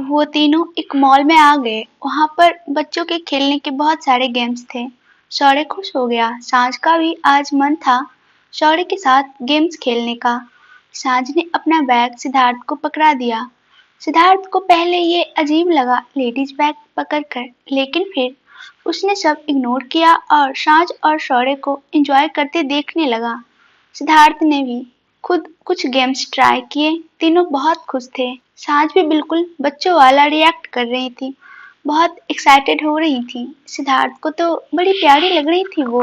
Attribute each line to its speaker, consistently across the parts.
Speaker 1: वो तीनों एक मॉल में आ गए। वहां पर बच्चों के खेलने के बहुत सारे गेम्स थे। शौर्य खुश हो गया। सांझ का भी आज मन था शौर्य के साथ गेम्स खेलने का। सांझ ने अपना बैग सिद्धार्थ को पकड़ा दिया। सिद्धार्थ को पहले ये अजीब लगा लेडीज बैग पकड़कर, लेकिन फिर उसने सब इग्नोर किया और सांझ और शौर्य को एंजॉय करते देखने लगा। सिद्धार्थ ने भी खुद कुछ गेम्स ट्राई किए। तीनों बहुत खुश थे। सांझ भी बिल्कुल बच्चों वाला रिएक्ट कर रही थी, बहुत एक्साइटेड हो रही थी। सिद्धार्थ को तो बड़ी प्यारी लग रही थी वो।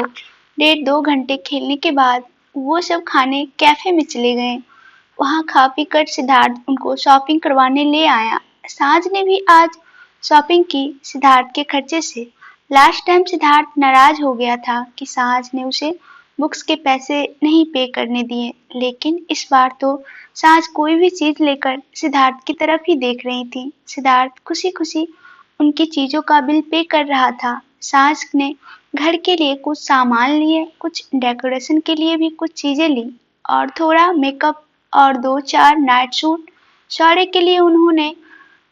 Speaker 1: 1.5-2 घंटे खेलने के बाद वो सब खाने कैफे में चले गए। वहां खा पी कर सिद्धार्थ उनको शॉपिंग करवाने ले आया। सांझ ने भी आज शॉपिंग की सिद्धार्थ के खर्चे से। लास्ट टाइम सिद्धार्थ नाराज हो गया था कि सांझ ने उसे बुक्स के पैसे नहीं पे करने दिए, लेकिन इस बार तो सांझ कोई भी चीज लेकर सिद्धार्थ की तरफ ही देख रही थी। सिद्धार्थ खुशी खुशी उनकी चीजों का बिल पे कर रहा था। सांझ ने घर के लिए कुछ सामान लिए, कुछ डेकोरेशन के लिए भी कुछ चीजें ली और थोड़ा मेकअप और 2-4 नाइट सूट। शौर्य के लिए उन्होंने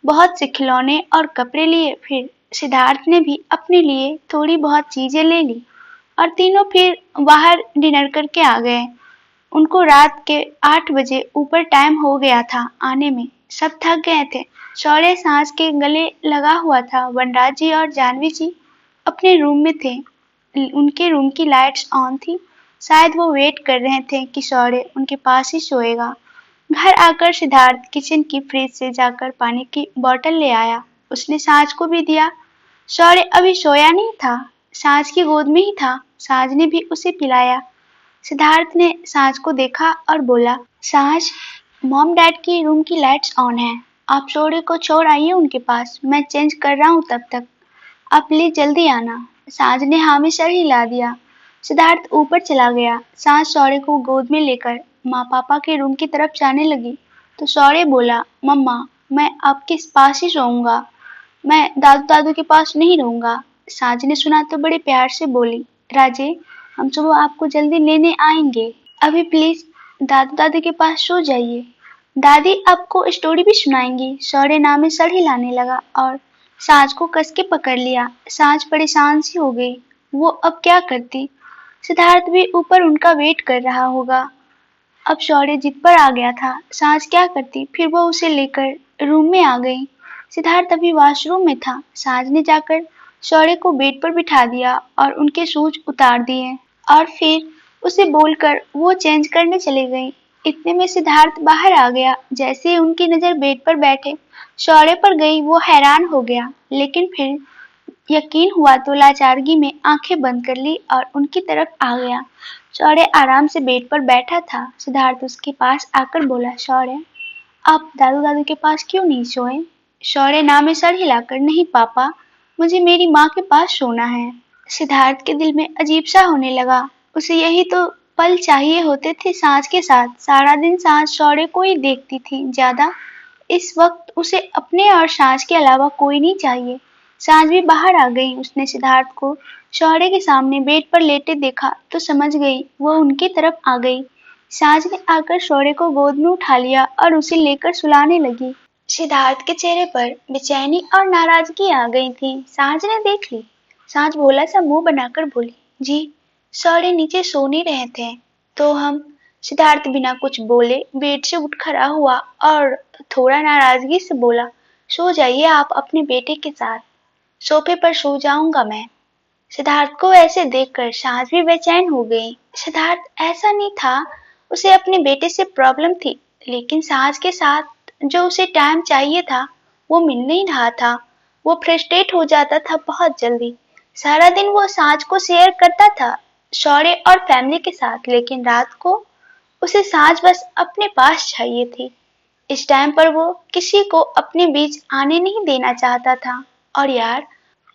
Speaker 1: बहुत से खिलौने और कपड़े लिए। फिर सिद्धार्थ ने भी अपने लिए थोड़ी बहुत चीजें ले ली और तीनों फिर बाहर डिनर करके आ गए। उनको रात के 8 बजे ऊपर टाइम हो गया था आने में। सब थक गए थे। शौर्य सांझ के गले लगा हुआ था। वनराज जी और जानवी जी अपने रूम में थे। उनके रूम की लाइट्स ऑन थी। शायद वो वेट कर रहे थे कि शौर्य उनके पास ही सोएगा। घर आकर सिद्धार्थ किचन की फ्रिज से जाकर पानी की बोतल ले आया। उसने सांझ को भी दिया। शौर्य अभी सोया नहीं था, सांझ की गोद में ही था। सांझ ने भी उसे पिलाया। सिद्धार्थ ने सांझ को देखा और बोला, सांझ, मॉम डैड की रूम की लाइट्स ऑन है। आप शौर्य को छोड़ आइए उनके पास, मैं चेंज कर रहा हूँ तब तक। आप प्लीज जल्दी आना। सांझ ने हाँ में सर हिला दिया। सिद्धार्थ ऊपर चला गया। सांझ शौर्य को गोद में लेकर माँ पापा के रूम की तरफ जाने लगी तो शौर्य बोला, मम्मा, मैं आपके पास ही सोऊंगा, मैं दादू दादू के पास नहीं रहूंगा। सांझ ने सुना तो बड़े प्यार से बोली, राजे, हम सुबह आपको जल्दी लेने आएंगे। अभी प्लीज दादू दादी के पास सो जाइए। दादी आपको स्टोरी भी सुनाएंगी। शौर्य नाम में सर हिलाने लगा और सांझ को कस के पकड़ लिया। सांझ परेशान सी हो गई। वो अब क्या करती? सिद्धार्थ भी ऊपर उनका वेट कर रहा होगा। अब शौर्य जिद पर आ गया था। सांझ क्या करती? फिर वो उसे लेकर रूम में आ गई। सिद्धार्थ अभी वॉशरूम में था। सांझ ने जाकर शौर्य को बेड पर बिठा दिया और उनके शूज उतार दिए और फिर उसे बोलकर वो चेंज करने चली गई। इतने में सिद्धार्थ बाहर आ गया। जैसे ही उनकी नजर बेड पर बैठे शौर्य पर गई, वो हैरान हो गया, लेकिन फिर यकीन हुआ तो लाचारगी में आंखें बंद कर ली और उनकी तरफ आ गया। शौर्य आराम से बेड पर बैठा था। सिद्धार्थ उसके पास आकर बोला, शौर्य, आप दादू दादू के पास क्यों नहीं सोए? शौर्य ना में सर हिलाकर, नहीं पापा, मुझे मेरी माँ के पास सोना है। सिद्धार्थ के दिल में अजीब सा होने लगा। उसे यही तो पल चाहिए होते थे सांझ के साथ। सारा दिन सांझ शौर्य को ही देखती थी ज्यादा। इस वक्त उसे अपने और सांझ के अलावा कोई नहीं चाहिए। सांझ भी बाहर आ गई। उसने सिद्धार्थ को शौर्य के सामने बेड पर लेटे देखा तो समझ गई। वो उनकी तरफ आ गई। सांझ ने आकर शौर्य को गोद में उठा लिया और उसे लेकर सुलाने लगी। सिद्धार्थ के चेहरे पर बेचैनी और नाराजगी आ गई थी। सांझ ने देख ली। सांझ भोला सा मुंह बनाकर बोली, जी, शौर्य नीचे सो नहीं रहे थे तो हम। सिद्धार्थ बिना कुछ बोले बेड से उठ खड़ा हुआ और थोड़ा नाराजगी से बोला, सो जाइए आप अपने बेटे के साथ, सोफे पर सो जाऊंगा मैं। सिद्धार्थ को ऐसे देखकर सांझ भी बेचैन हो गई। सिद्धार्थ ऐसा नहीं था, उसे अपने बेटे से प्रॉब्लम थी, लेकिन सांझ के साथ जो उसे टाइम चाहिए था वो मिल नहीं रहा था। वो फ्रस्ट्रेट हो जाता था बहुत जल्दी। सारा दिन वो सांझ को शेयर करता था शौर्य और फैमिली के साथ, लेकिन रात को उसे सांझ बस अपने पास चाहिए थी। इस टाइम पर वो किसी को अपने बीच आने नहीं देना चाहता था। और यार,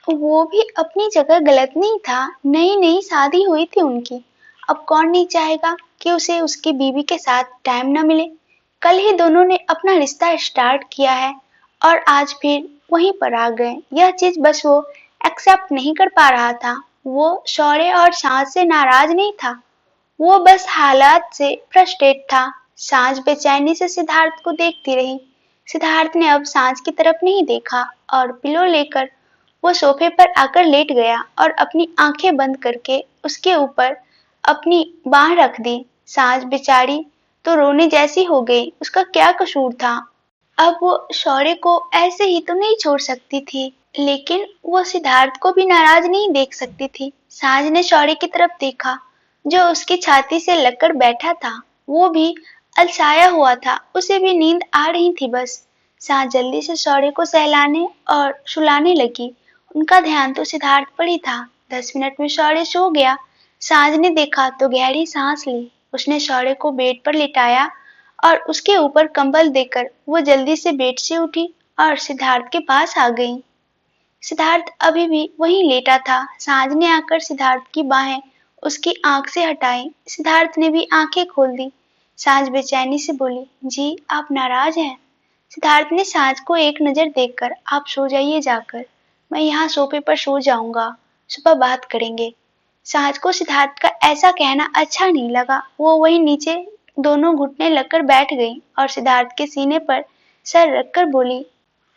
Speaker 1: वो भी अपनी जगह गलत नहीं था। नई नई शादी हुई थी उनकी। अब कौन नहीं चाहेगा कि उसे उसकी बीवी के साथ टाइम न मिले। कल ही दोनों ने अपना रिश्ता स्टार्ट किया है और आज फिर वहीं पर आ गए। यह चीज बस वो एक्सेप्ट नहीं कर पा रहा था। वो शौर्य और सांझ से नाराज नहीं था, वो बस हालात से फ्रस्ट्रेट था। सांझ बेचैनी से सिद्धार्थ को देखती रही। सिद्धार्थ ने अब सांझ की तरफ नहीं देखा और पिलो लेकर वो सोफे पर आकर लेट गया और अपनी आंखें बंद करके उसके ऊपर अपनी बाह रख दी। सांझ बेचारी तो रोने जैसी हो गई, उसका क्या कसूर था। अब वो शौर्य को ऐसे ही तो नहीं छोड़ सकती थी, लेकिन वो सिद्धार्थ को भी नाराज नहीं देख सकती थी। सांझ ने शौर्य की तरफ देखा, जो उसकी छाती से लगकर बैठा था। वो भी अलसाया हुआ था, उसे भी नींद आ रही थी बस। सांझ जल्दी से शौर्य को सहलाने और सुलाने लगी। उनका ध्यान तो सिद्धार्थ पर ही था। 10 मिनट में शौर्य सो गया। सांझ ने देखा तो गहरी सांस ली। उसने शौर्य को बेड पर लिटाया और उसके ऊपर कंबल देकर वो जल्दी से बेड से उठी और सिद्धार्थ के पास आ गई। सिद्धार्थ अभी भी वहीं लेटा था। सांझ ने आकर सिद्धार्थ की बाहें उसकी आंख से हटाई। सिद्धार्थ ने भी आंखें खोल दी। सांझ बेचैनी से बोली, जी आप नाराज हैं? सिद्धार्थ ने सांझ को एक नजर देखकर, आप सो जाइए जाकर, मैं यहाँ सोफे पर सो जाऊंगा, सुबह बात करेंगे। सांझ को सिद्धार्थ का ऐसा कहना अच्छा नहीं लगा। वो वहीं नीचे दोनों घुटने लगकर बैठ गई और सिद्धार्थ के सीने पर सर रखकर बोली,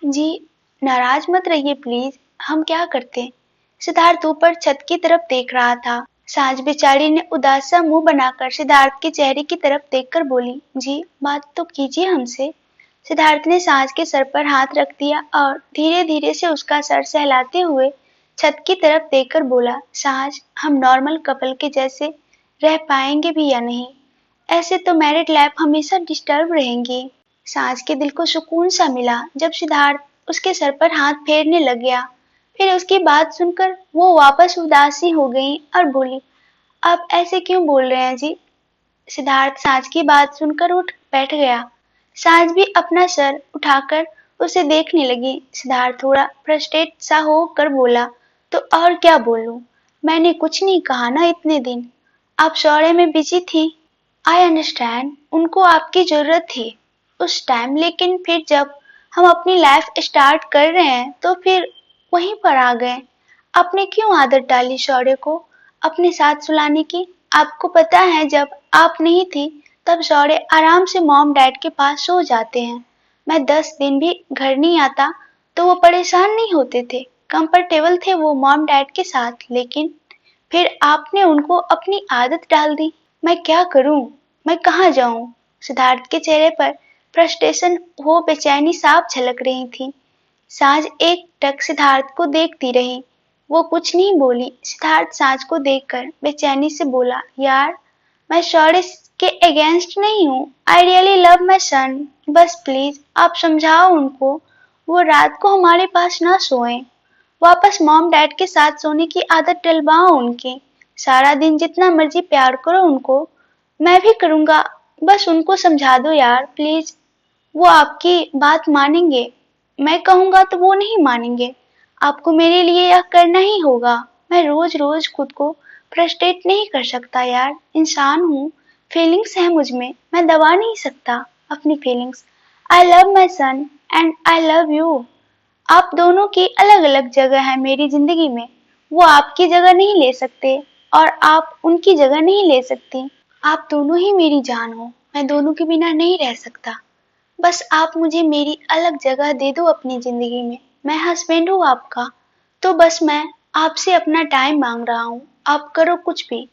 Speaker 1: जी नाराज मत रहिए प्लीज, हम क्या करते। सिद्धार्थ ऊपर छत की तरफ देख रहा था। सांझ बेचारी ने उदास सा मुंह बनाकर सिद्धार्थ के चेहरे की तरफ देखकर बोली, जी बात तो कीजिए हमसे। सिद्धार्थ ने सांझ के सर पर हाथ रख दिया और धीरे धीरे से उसका सर सहलाते हुए छत की तरफ देखकर बोला, सांझ हम नॉर्मल कपल के जैसे रह पाएंगे भी या नहीं? ऐसे तो मैरिड लाइफ हमेशा डिस्टर्ब रहेंगी। सांझ के दिल को सुकून सा मिला जब सिद्धार्थ उसके सर पर हाथ फेरने लग गया। फिर उसकी बात सुनकर वो वापस उदासी हो गई और बोली, आप ऐसे क्यों बोल रहे हैं जी? सिद्धार्थ सांझ की बात सुनकर उठ बैठ गया। सांझ भी अपना सर उठाकर उसे देखने लगी। सिद्धार्थ थोड़ा फ्रस्ट्रेट सा होकर बोला, तो और क्या बोलूं, मैंने कुछ नहीं कहा ना इतने दिन, आप शौर्य में बिजी थी। आई अंडरस्टैंड, उनको आपकी जरूरत थी उस टाइम, लेकिन फिर जब हम अपनी लाइफ स्टार्ट कर रहे हैं तो फिर वहीं पर आ गए। आपने क्यों आदत डाली शौर्य को अपने साथ सुलाने की? आपको पता है जब आप नहीं थी तब शौर्य आराम से मॉम डैड के पास सो जाते हैं। मैं 10 दिन भी घर नहीं आता तो वो परेशान नहीं होते थे, कंफर्टेबल थे वो मॉम डैड के साथ। लेकिन फिर आपने उनको अपनी आदत डाल दी। मैं क्या करूं, मैं कहाँ जाऊं? सिद्धार्थ के चेहरे पर फ्रस्ट्रेशन हो बेचैनी साफ झलक रही थी। सांझ एक टक सिद्धार्थ को देखती रही। वो कुछ नहीं बोली। सिद्धार्थ सांझ को देखकर बेचैनी से बोला, यार मैं शौर्य के अगेंस्ट नहीं हूँ, आई रियली लव माई सन, बस प्लीज आप समझाओ उनको वो रात को हमारे पास ना सोएं। वापस मॉम डैड के साथ सोने की आदत डलवाओ उनकी। सारा दिन जितना मर्जी प्यार करो उनको, मैं भी करूंगा, बस उनको समझा दो यार प्लीज, वो आपकी बात मानेंगे। मैं कहूंगा तो वो नहीं मानेंगे। आपको मेरे लिए यह करना ही होगा। मैं रोज रोज खुद को फ्रस्ट्रेट नहीं कर सकता यार, इंसान हूँ, फीलिंग्स है मुझ में, मैं दबा नहीं सकता अपनी feelings. I love my son and I love you. आप दोनों की अलग अलग जगह है मेरी जिंदगी में। वो आपकी जगह नहीं ले सकते और आप उनकी जगह नहीं ले सकती। आप दोनों ही मेरी जान हो, मैं दोनों के बिना नहीं रह सकता। बस आप मुझे मेरी अलग जगह दे दो अपनी जिंदगी में। मैं हस्बैंड हूँ आपका, तो बस मैं आपसे अपना टाइम मांग रहा हूँ, आप करो कुछ भी।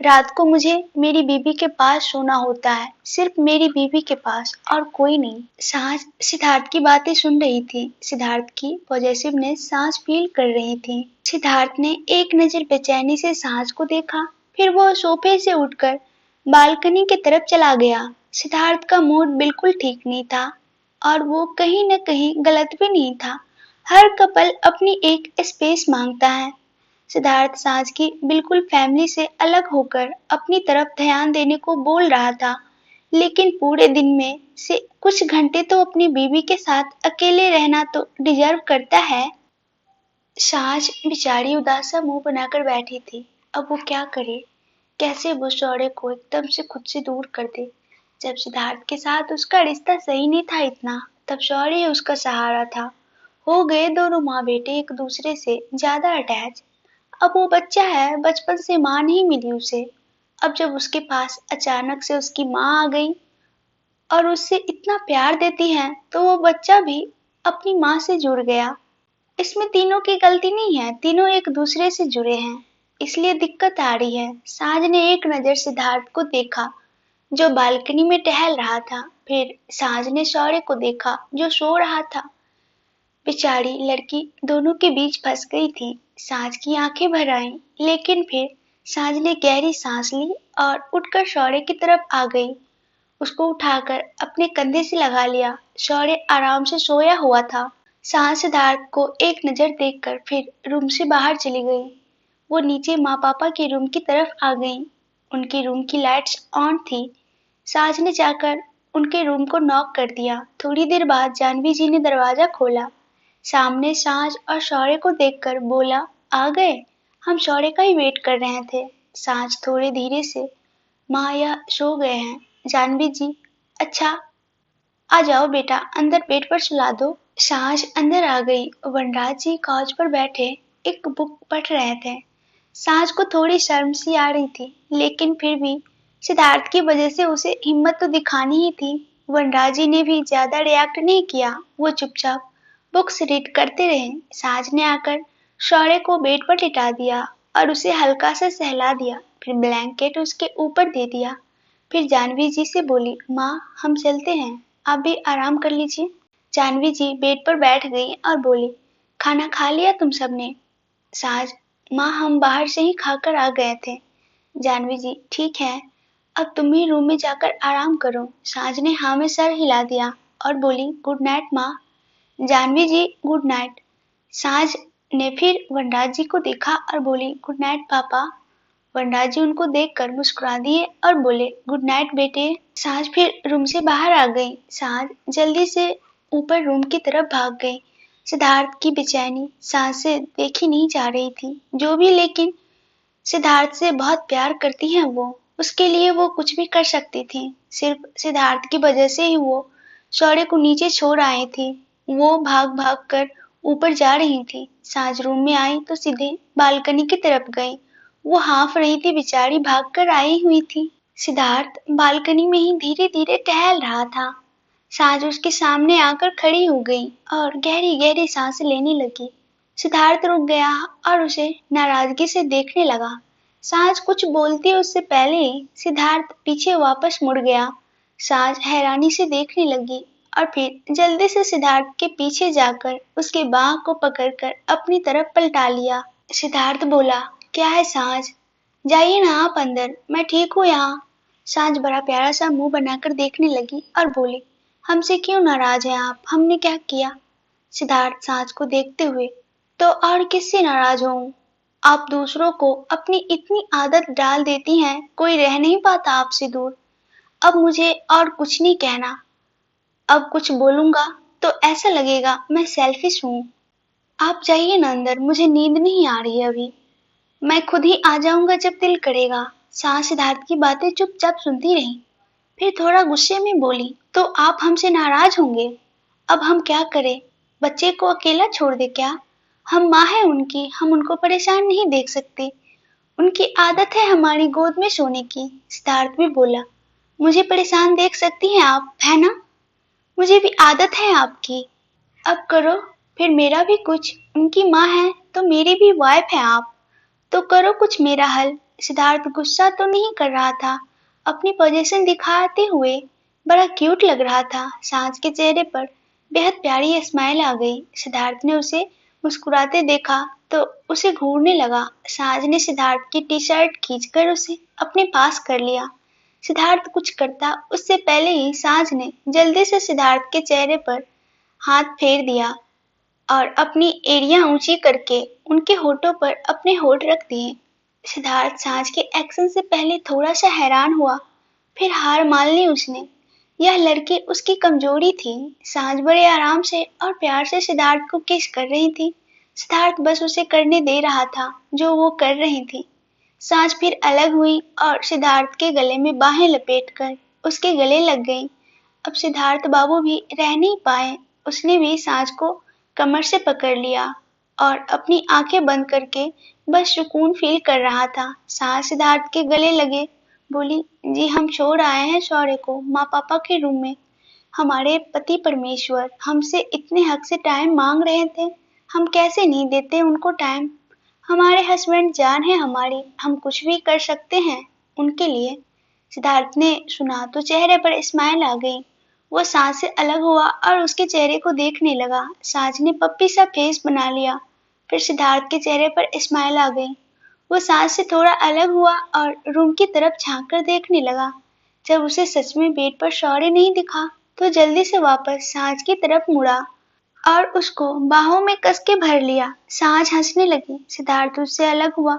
Speaker 1: रात को मुझे मेरी बीबी के पास सोना होता है, सिर्फ मेरी बीबी के पास और कोई नहीं। सांझ सिद्धार्थ की बातें सुन रही थी। सिद्धार्थ की पॉजेसिवनेस सांझ फील कर रही थी। सिद्धार्थ ने एक नजर बेचैनी से सांझ को देखा, फिर वो सोफे से उठकर बालकनी की तरफ चला गया। सिद्धार्थ का मूड बिल्कुल ठीक नहीं था और वो कहीं न कहीं गलत भी नहीं था। हर कपल अपनी एक स्पेस मांगता है। सिद्धार्थ सांझ की बिल्कुल फैमिली से अलग होकर अपनी तरफ ध्यान देने को बोल रहा था, लेकिन पूरे दिन में से कुछ घंटे तो अपनी बीवी के साथ अकेले रहना तो डिजर्व करता है। सांझ बेचारी उदास सा मुंह बनाकर बैठी थी। अब वो क्या करे, कैसे वो शौर्य को एकदम से खुद से दूर कर दे। जब सिद्धार्थ के साथ उसका रिश्ता सही नहीं था इतना, तब शौर्य उसका सहारा था। हो गए दोनों माँ बेटे एक दूसरे से ज्यादा अटैच। अब वो बच्चा है, बचपन से माँ नहीं मिली उसे। अब जब उसके पास अचानक से उसकी माँ आ गई और उससे इतना प्यार देती हैं तो वो बच्चा भी अपनी माँ से जुड़ गया। इसमें तीनों की गलती नहीं है, तीनों एक दूसरे से जुड़े हैं, इसलिए दिक्कत आ रही है। साज ने एक नजर सिद्धार्थ को देखा जो बालकनी में टहल रहा था। फिर साज ने शौर्य को देखा जो सो रहा था। बेचारी लड़की दोनों के बीच फंस गई थी। साज की आंखें भर आईं, लेकिन फिर साज ने गहरी सांस ली और उठकर शौर्य की तरफ आ गई। उसको उठाकर अपने कंधे से लगा लिया। शौर्य आराम से सोया हुआ था। साज सिद्धार्थ को एक नजर देखकर फिर रूम से बाहर चली गई। वो नीचे माँ पापा के रूम की तरफ आ गई। उनके रूम की लाइट्स ऑन थी। साज ने जाकर उनके रूम को नॉक कर दिया। थोड़ी देर बाद जानवी जी ने दरवाजा खोला। सामने साज और शौर्य को देखकर बोला, आ गए? हम शौर्य का ही वेट कर रहे थे। साज थोड़े धीरे से, माँ यह सो गए हैं। जानवी जी, अच्छा, आ जाओ बेटा, अंदर बेड पर सुला दो। साज अंदर आ गई। वनराज जी काउच पर बैठे एक बुक पढ़ रहे थे। साज को थोड़ी शर्म सी आ रही थी, लेकिन फिर भी सिद्धार्थ की वजह से उसे हिम्मत तो दिखानी ही थी। वनराज जी ने भी ज्यादा रिएक्ट नहीं किया। वो चुपचाप बुक्स रीड करते रहे। साज ने आकर शौर्य को बेड पर लिटा दिया और उसे हल्का सा सहला दिया। फिर ब्लैंकेट उसके ऊपर दे दिया। फिर जानवी जी से बोली, माँ हम चलते हैं, आप भी आराम कर लीजिए। जानवी जी बेड पर बैठ गई और बोली, खाना खा लिया तुम सबने? साज, माँ हम बाहर से ही खाकर आ गए थे। जानवी जी, ठीक है, अब तुम ही रूम में जाकर आराम करो। साज ने हाँ में सर हिला दिया और बोली, गुड नाइट माँ। जानवी जी, गुड नाइट। साज ने फिर वनराज जी को देखा और बोली, गुड नाइट पापा। वनराज जी उनको देखकर मुस्कुरा दिए और बोले, गुड नाइट बेटे। साज फिर रूम से बाहर आ गई। साज जल्दी से ऊपर रूम की तरफ भाग गई। सिद्धार्थ की बेचैनी साज से देखी नहीं जा रही थी। जो भी, लेकिन सिद्धार्थ से बहुत प्यार करती हैं वो। उसके लिए वो कुछ भी कर सकती थी। सिर्फ सिद्धार्थ की वजह से ही वो शौर्य को नीचे छोड़ आए थे। वो भाग भाग कर ऊपर जा रही थी। साज रूम में आई तो सीधे बालकनी की तरफ गई। वो हाँफ रही थी, बेचारी भागकर आई हुई थी। सिद्धार्थ बालकनी में ही धीरे धीरे टहल रहा था। साज उसके सामने आकर खड़ी हो गई और गहरी गहरी सांसें लेने लगी। सिद्धार्थ रुक गया और उसे नाराजगी से देखने लगा। साज कुछ बोलती उससे पहले ही सिद्धार्थ पीछे वापस मुड़ गया। साज हैरानी से देखने लगी और फिर जल्दी से सिद्धार्थ के पीछे जाकर उसके बाह को पकड़कर अपनी तरफ पलटा लिया। सिद्धार्थ बोला, क्या है साज? जाइए ना आप अंदर, मैं ठीक हूँ यहाँ। साज बड़ा प्यारा सा मुंह बनाकर देखने लगी और बोली, हमसे क्यों नाराज हैं आप? हमने क्या किया? सिद्धार्थ साज को देखते हुए, तो और किससे नाराज होऊं? आप दूसरों को अपनी इतनी आदत डाल देती हैं, कोई रह नहीं पाता आपसे दूर। अब मुझे और कुछ नहीं कहना। अब कुछ बोलूंगा तो ऐसा लगेगा मैं सेल्फिश हूँ। आप जाइए ना अंदर, मुझे नींद नहीं आ रही अभी। मैं खुद ही आ जाऊंगा जब दिल करेगा। सास सिद्धार्थ की बातें चुपचाप सुनती रही। फिर थोड़ा गुस्से में बोली, तो आप हमसे नाराज होंगे? अब हम क्या करें? बच्चे को अकेला छोड़ दे क्या? हम माँ है उनकी, हम उनको परेशान नहीं देख सकते। उनकी आदत है हमारी गोद में सोने की। सिद्धार्थ भी बोला, मुझे परेशान देख सकती हैं आप, है ना? मुझे भी आदत है आपकी। अब करो फिर मेरा भी कुछ। उनकी माँ है तो मेरी भी वाइफ है आप। तो करो कुछ मेरा हल। सिद्धार्थ गुस्सा तो नहीं कर रहा था, अपनी पोजीशन दिखाते हुए बड़ा क्यूट लग रहा था। साज के चेहरे पर बेहद प्यारी स्माइल आ गई। सिद्धार्थ ने उसे मुस्कुराते देखा तो उसे घूरने लगा। साज ने सिद्धार्थ की टी शर्ट खींचकर उसे अपने पास कर लिया। सिद्धार्थ कुछ करता उससे पहले ही साज ने जल्दी से सिद्धार्थ के चेहरे पर हाथ फेर दिया और अपनी एड़ियां ऊंची करके उनके होठों पर अपने होठ रख दिए। सिद्धार्थ साज के एक्शन से पहले थोड़ा सा हैरान हुआ, फिर हार मान ली उसने। यह लड़की उसकी कमजोरी थी। साज बड़े आराम से और प्यार से सिद्धार्थ को किस कर रही थी। सिद्धार्थ बस उसे करने दे रहा था जो वो कर रही थी। साज फिर अलग हुई और सिद्धार्थ के गले में बाहें लपेटकर उसके गले लग गई। अब सिद्धार्थ बाबू भी रह नहीं पाए। उसने भी साज को कमर से पकड़ लिया और अपनी आंखें बंद करके बस सुकून फील कर रहा था। साज सिद्धार्थ के गले लगे बोली, जी हम छोड़ आए हैं शौर्य को माँ पापा के रूम में। हमारे पति परमेश्वर हमसे इतने हक से टाइम मांग रहे थे, हम कैसे नहीं देते उनको टाइम। हमारे हस्बैंड जान है हमारी, हम कुछ भी कर सकते हैं उनके लिए। सिद्धार्थ ने सुना तो चेहरे पर स्माइल आ गई। वो सास से अलग हुआ और उसके चेहरे को देखने लगा। सास ने पप्पी सा फेस बना लिया। फिर सिद्धार्थ के चेहरे पर स्माइल आ गई। वो सास से थोड़ा अलग हुआ और रूम की तरफ झांक कर देखने लगा। जब उसे सच में बेड पर शौर्य नहीं दिखा तो जल्दी से वापस सास की तरफ मुड़ा और उसको बाहों में कस के भर लिया। सास हंसने लगी। सिद्धार्थ उससे अलग हुआ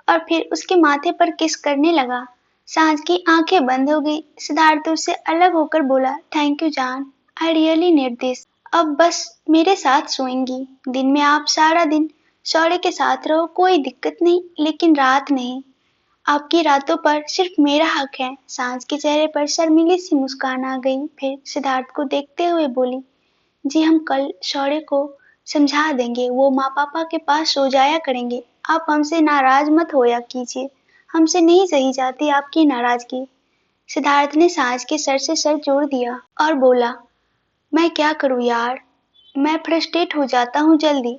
Speaker 1: और फिर उसके माथे पर किस करने लगा। सांझ की आंखें बंद हो गई। सिद्धार्थ उससे अलग होकर बोला, थैंक यू जान, आई रियली नीड दिस। अब बस मेरे साथ सोएंगी। दिन में आप सारा दिन शौर्य के साथ रहो, कोई दिक्कत नहीं, लेकिन रात नहीं। आपकी रातों पर सिर्फ मेरा हक है। सांझ के चेहरे पर शर्मीली सी मुस्कान आ गई। फिर सिद्धार्थ को देखते हुए बोली, जी हम कल शौर्य को समझा देंगे, वो माँ पापा के पास सो जाया करेंगे। आप हमसे नाराज मत होया कीजिए, हमसे नहीं सही जाती आपकी नाराजगी। सिद्धार्थ ने सास के सर से सर जोड़ दिया और बोला, मैं क्या करूं यार, मैं फ्रस्ट्रेट हो जाता हूँ जल्दी।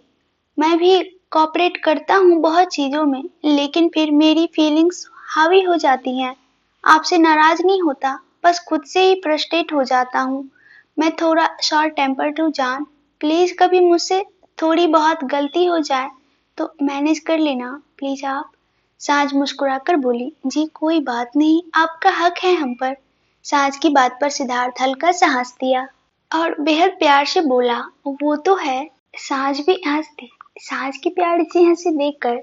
Speaker 1: मैं भी कोऑपरेट करता हूँ बहुत चीजों में, लेकिन फिर मेरी फीलिंग्स हावी हो जाती हैं। आपसे नाराज नहीं होता, बस खुद से ही फ्रस्ट्रेट हो जाता हूँ। मैं थोड़ा शॉर्ट टेम्पर्ड हूँ जान, प्लीज कभी मुझसे थोड़ी बहुत गलती हो जाए तो मैनेज कर लेना प्लीज आप। साज मुस्कुराकर बोली, जी कोई बात नहीं, आपका हक है हम पर। साज की बात पर सिद्धार्थ हल्का सा हंस दिया और बेहद प्यार से बोला, वो तो है। साज भी हंस दी। साज की प्यारी सी हंसी देखकर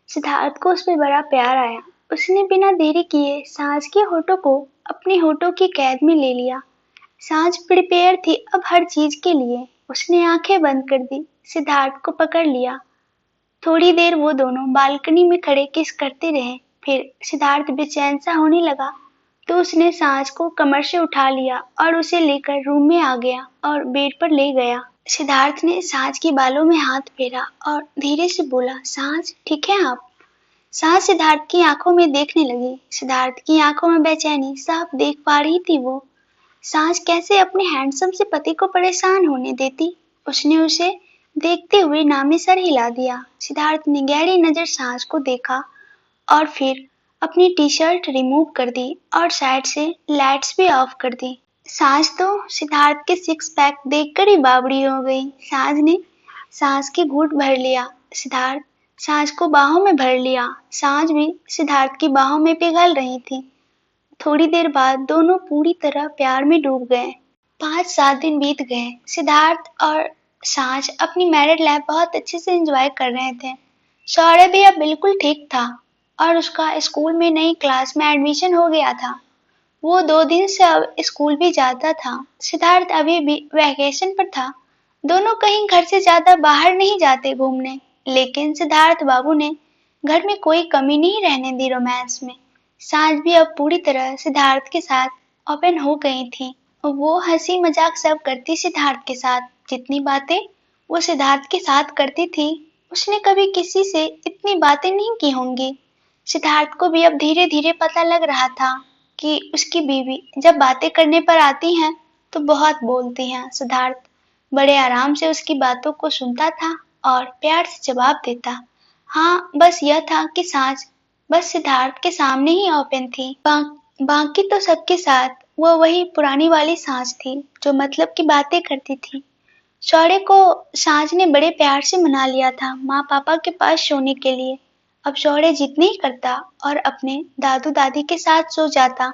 Speaker 1: सिद्धार्थ को उस पर बड़ा प्यार आया। उसने बिना देरी किए साज के होठों को अपने होठों की कैद में ले लिया। साज प्रिपेयर थी अब हर चीज के लिए। उसने आंखें बंद कर दी, सिद्धार्थ को पकड़ लिया। थोड़ी देर वो दोनों बालकनी में खड़े किस करते रहे। फिर सिद्धार्थ बेचैन सा होने लगा तो उसने सांझ को कमर से उठा लिया और उसे लेकर रूम में आ गया और बेड पर ले गया। सिद्धार्थ ने सांझ के बालों में हाथ फेरा और धीरे से बोला, सांझ ठीक है आप? सांझ सिद्धार्थ की आंखों में देखने लगी। सिद्धार्थ की आंखों में बेचैनी साफ देख पा रही थी वो। सांझ कैसे अपने हैंडसम से पति को परेशान होने देती। उसने उसे देखते हुए नामे सर हिला दिया। सिद्धार्थ ने गहरी नजर सांझ को देखा और फिर अपनी टी शर्ट रिमूव कर दी और साइड से लाइट्स भी ऑफ कर दी। सांझ तो सिद्धार्थ के सिक्स पैक देखकर ही बावड़ी हो गई। सांझ ने सांझ की घूंट भर लिया। सिद्धार्थ सांझ को बाहों में भर लिया। सांझ भी सिद्धार्थ की बाहों में पिघल रही थी। थोड़ी देर बाद दोनों पूरी तरह प्यार में डूब गए। 5-7 दिन बीत गए। सिद्धार्थ और सांझ अपनी मैरिड लाइफ बहुत अच्छे से एंजॉय कर रहे थे। शौर्य भी अब बिल्कुल ठीक था और उसका स्कूल में नई क्लास में एडमिशन हो गया था। वो 2 दिन से अब स्कूल भी जाता था। सिद्धार्थ अभी भी वैकेशन पर था। दोनों कहीं घर से ज्यादा बाहर नहीं जाते घूमने, लेकिन सिद्धार्थ बाबू ने घर में कोई कमी नहीं रहने दी रोमांस में। सांझ भी अब पूरी तरह सिद्धार्थ के साथ ओपन हो गई थी। वो हंसी मजाक सब करती सिद्धार्थ के साथ। जितनी बातें वो सिद्धार्थ के साथ करती थी, उसने कभी किसी से इतनी बातें नहीं की होंगी। सिद्धार्थ को भी अब धीरे धीरे पता लग रहा था कि उसकी बीवी जब बातें करने पर आती हैं तो बहुत बोलती हैं। सिद्धार्थ बड़े आराम से उसकी बातों को सुनता था और प्यार से जवाब देता। हाँ, बस यह था कि सांझ बस सिद्धार्थ के सामने ही ओपन थी। बाकी तो सबके साथ वो वही पुरानी वाली सांझ थी जो मतलब की बातें करती थी। शौर्य को सांझ ने बड़े प्यार से मना लिया था माँ पापा के पास सोने के लिए। अब शौर्य जिद नहीं करता और अपने दादू दादी के साथ सो जाता।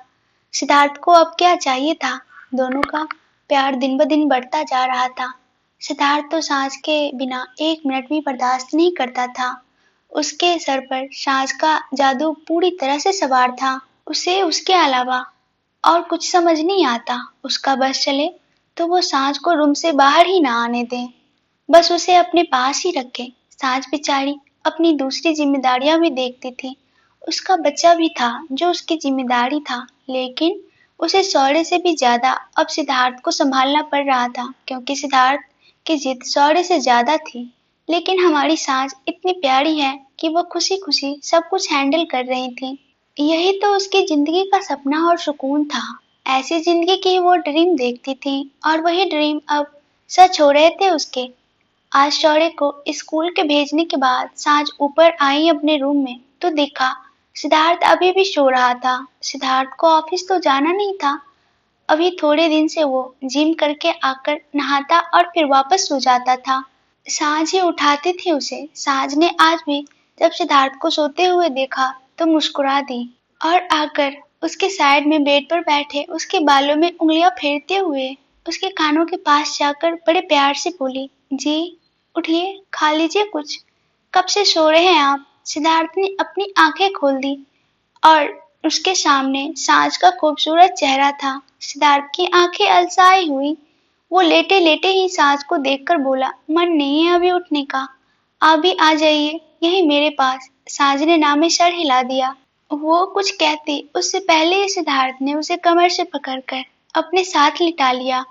Speaker 1: सिद्धार्थ को अब क्या चाहिए था? दोनों का प्यार दिन ब दिन बढ़ता जा रहा था। सिद्धार्थ तो सांझ के बिना 1 मिनट भी बर्दाश्त नहीं करता था। उसके सर पर सांझ का जादू पूरी तरह से सवार था। उसे उसके अलावा और कुछ समझ नहीं आता। उसका बस चले तो वो सांझ को रूम से बाहर ही ना आने दे, बस उसे अपने पास ही रखे। सांझ बेचारी अपनी दूसरी जिम्मेदारियां भी देखती थी। उसका बच्चा भी था जो उसकी जिम्मेदारी था, लेकिन उसे शौर्य से भी ज्यादा अब सिद्धार्थ को संभालना पड़ रहा था, क्योंकि सिद्धार्थ की जिद शौर्य से ज्यादा थी। लेकिन हमारी सांझ इतनी प्यारी है कि वो खुशी खुशी सब कुछ हैंडल कर रही थी। यही तो उसकी जिंदगी का सपना और सुकून था। ऐसी जिंदगी की वो ड्रीम देखती थी और वही ड्रीम अब सच हो रहे थे उसके। आज शौर्य को स्कूल के भेजने के बाद सांझ ऊपर आई अपने रूम में तो देखा सिद्धार्थ अभी भी सो रहा था। सिद्धार्थ को ऑफिस तो जाना नहीं था। अभी थोड़े दिन से वो जिम करके आकर नहाता और फिर वापस सो जाता था। सांझ ही उठाती थी उसे। सांझ ने आज भी जब सिद्धार्थ को सोते हुए देखा तो मुस्कुरा दी और आकर उसके साइड में बेड पर बैठे उसके बालों में उंगलियां फेरते हुए उसके कानों के पास जाकर बड़े प्यार से बोली, जी उठिए, खा लीजिए कुछ। कब से सो रहे हैं आप? सिद्धार्थ ने अपनी आंखें खोल दी और उसके सामने सांझ का खूबसूरत चेहरा था। सिद्धार्थ की आंखें अलसाई हुई। वो लेटे लेटे ही सांझ को देखकर बोला, मन नहीं है अभी उठने का, आप भी आ जाइए यही मेरे पास। सांझ ने ना में सर हिला दिया। वो कुछ कहती उससे पहले ही सिद्धार्थ ने उसे कमर से पकड़कर अपने साथ लिटा लिया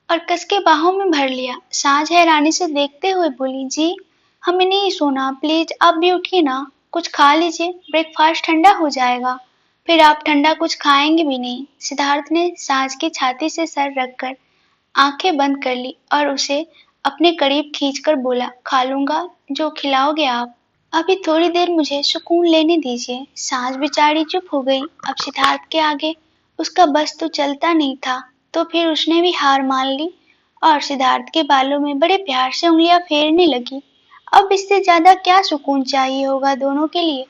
Speaker 1: और कस के बाहों में भर लिया। सांझ हैरानी से देखते हुए बोली, जी हमें नहीं सोना, प्लीज आप भी उठिए ना, कुछ खा लीजिए, ब्रेकफास्ट ठंडा हो जाएगा, फिर आप ठंडा कुछ खाएंगे भी नहीं। सिद्धार्थ ने सांझ की छाती से सर रखकर आंखें बंद कर ली और उसे अपने करीब खींचकर बोला, खा लूंगा जो खिलाओगे आप। अभी थोड़ी देर मुझे सुकून लेने दीजिए। सांझ बेचारी चुप हो गई। अब सिद्धार्थ के आगे उसका बस तो चलता नहीं था, तो फिर उसने भी हार मान ली और सिद्धार्थ के बालों में बड़े प्यार से उंगलियां फेरने लगी। अब इससे ज्यादा क्या सुकून चाहिए होगा दोनों के लिए।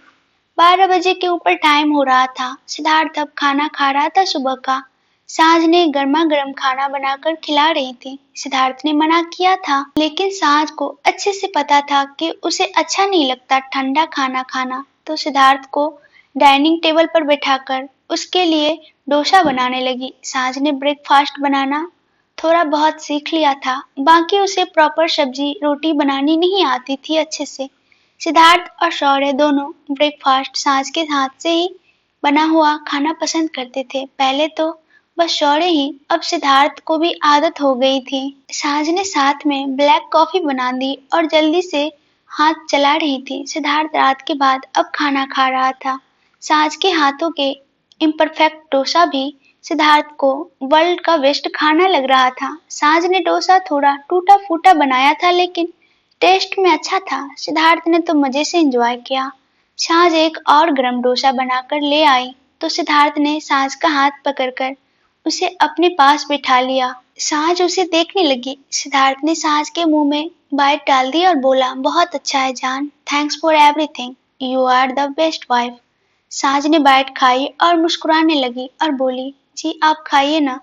Speaker 1: 12 बजे के ऊपर टाइम हो रहा था। सिद्धार्थ अब खाना खा रहा था सुबह का। सांझ ने गर्मा गर्म खाना बनाकर खिला रही थी। सिद्धार्थ ने मना किया था, लेकिन सांझ को अच्छे से पता था कि उसे अच्छा नहीं लगता ठंडा खाना खाना, तो सिद्धार्थ को डाइनिंग टेबल पर बैठाकर उसके लिए डोसा बनाने लगी। सांझ ने ब्रेकफास्ट बनाना थोड़ा बहुत सीख लिया था, बाकी उसे प्रॉपर सब्जी रोटी बनानी नहीं आती थी अच्छे से। सिद्धार्थ और शौर्य दोनों ब्रेकफास्ट सांझ के हाथ से ही बना हुआ खाना पसंद करते थे। पहले तो बस शौर्य ही, अब सिद्धार्थ को भी आदत हो गई थी। सांझ ने साथ में ब्लैक कॉफी बना दी और जल्दी से हाथ चला रही थी। सिद्धार्थ रात के बाद अब खाना खा रहा था। सांझ के हाथों के इम्परफेक्ट डोसा भी सिद्धार्थ को वर्ल्ड का बेस्ट खाना लग रहा था। सांझ ने डोसा थोड़ा टूटा फूटा बनाया था, लेकिन टेस्ट में अच्छा था। सिद्धार्थ ने तो मजे से एंजॉय किया। सांझ एक और गरम डोसा बनाकर ले आई तो सिद्धार्थ ने सांझ का हाथ पकड़कर उसे अपने पास बिठा लिया। सांझ उसे देखने लगी। सिद्धार्थ ने सांझ के मुंह में बाइट डाल दी और बोला, बहुत अच्छा है जान, thanks for everything, you are the best wife. Saanjh ने बाइट खाई और मुस्कुराने लगी और बोली, जी आप खाइए ना,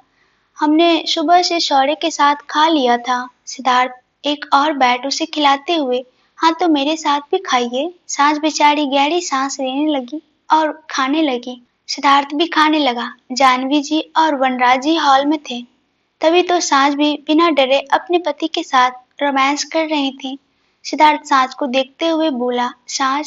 Speaker 1: हमने सुबह से शौर्य के साथ खा लिया था। सिद्धार्थ एक और बैट उसे खिलाते हुए, हाँ तो मेरे साथ भी खाइए। सांझ बेचारी गहरी सांस लेने लगी और खाने लगी। सिद्धार्थ भी खाने लगा। जानवी जी और वनराज जी हॉल में थे। तभी तो सांझ भी बिना डरे अपने पति के साथ रोमांस कर रही थी। सिद्धार्थ सांझ को देखते हुए बोला, सांझ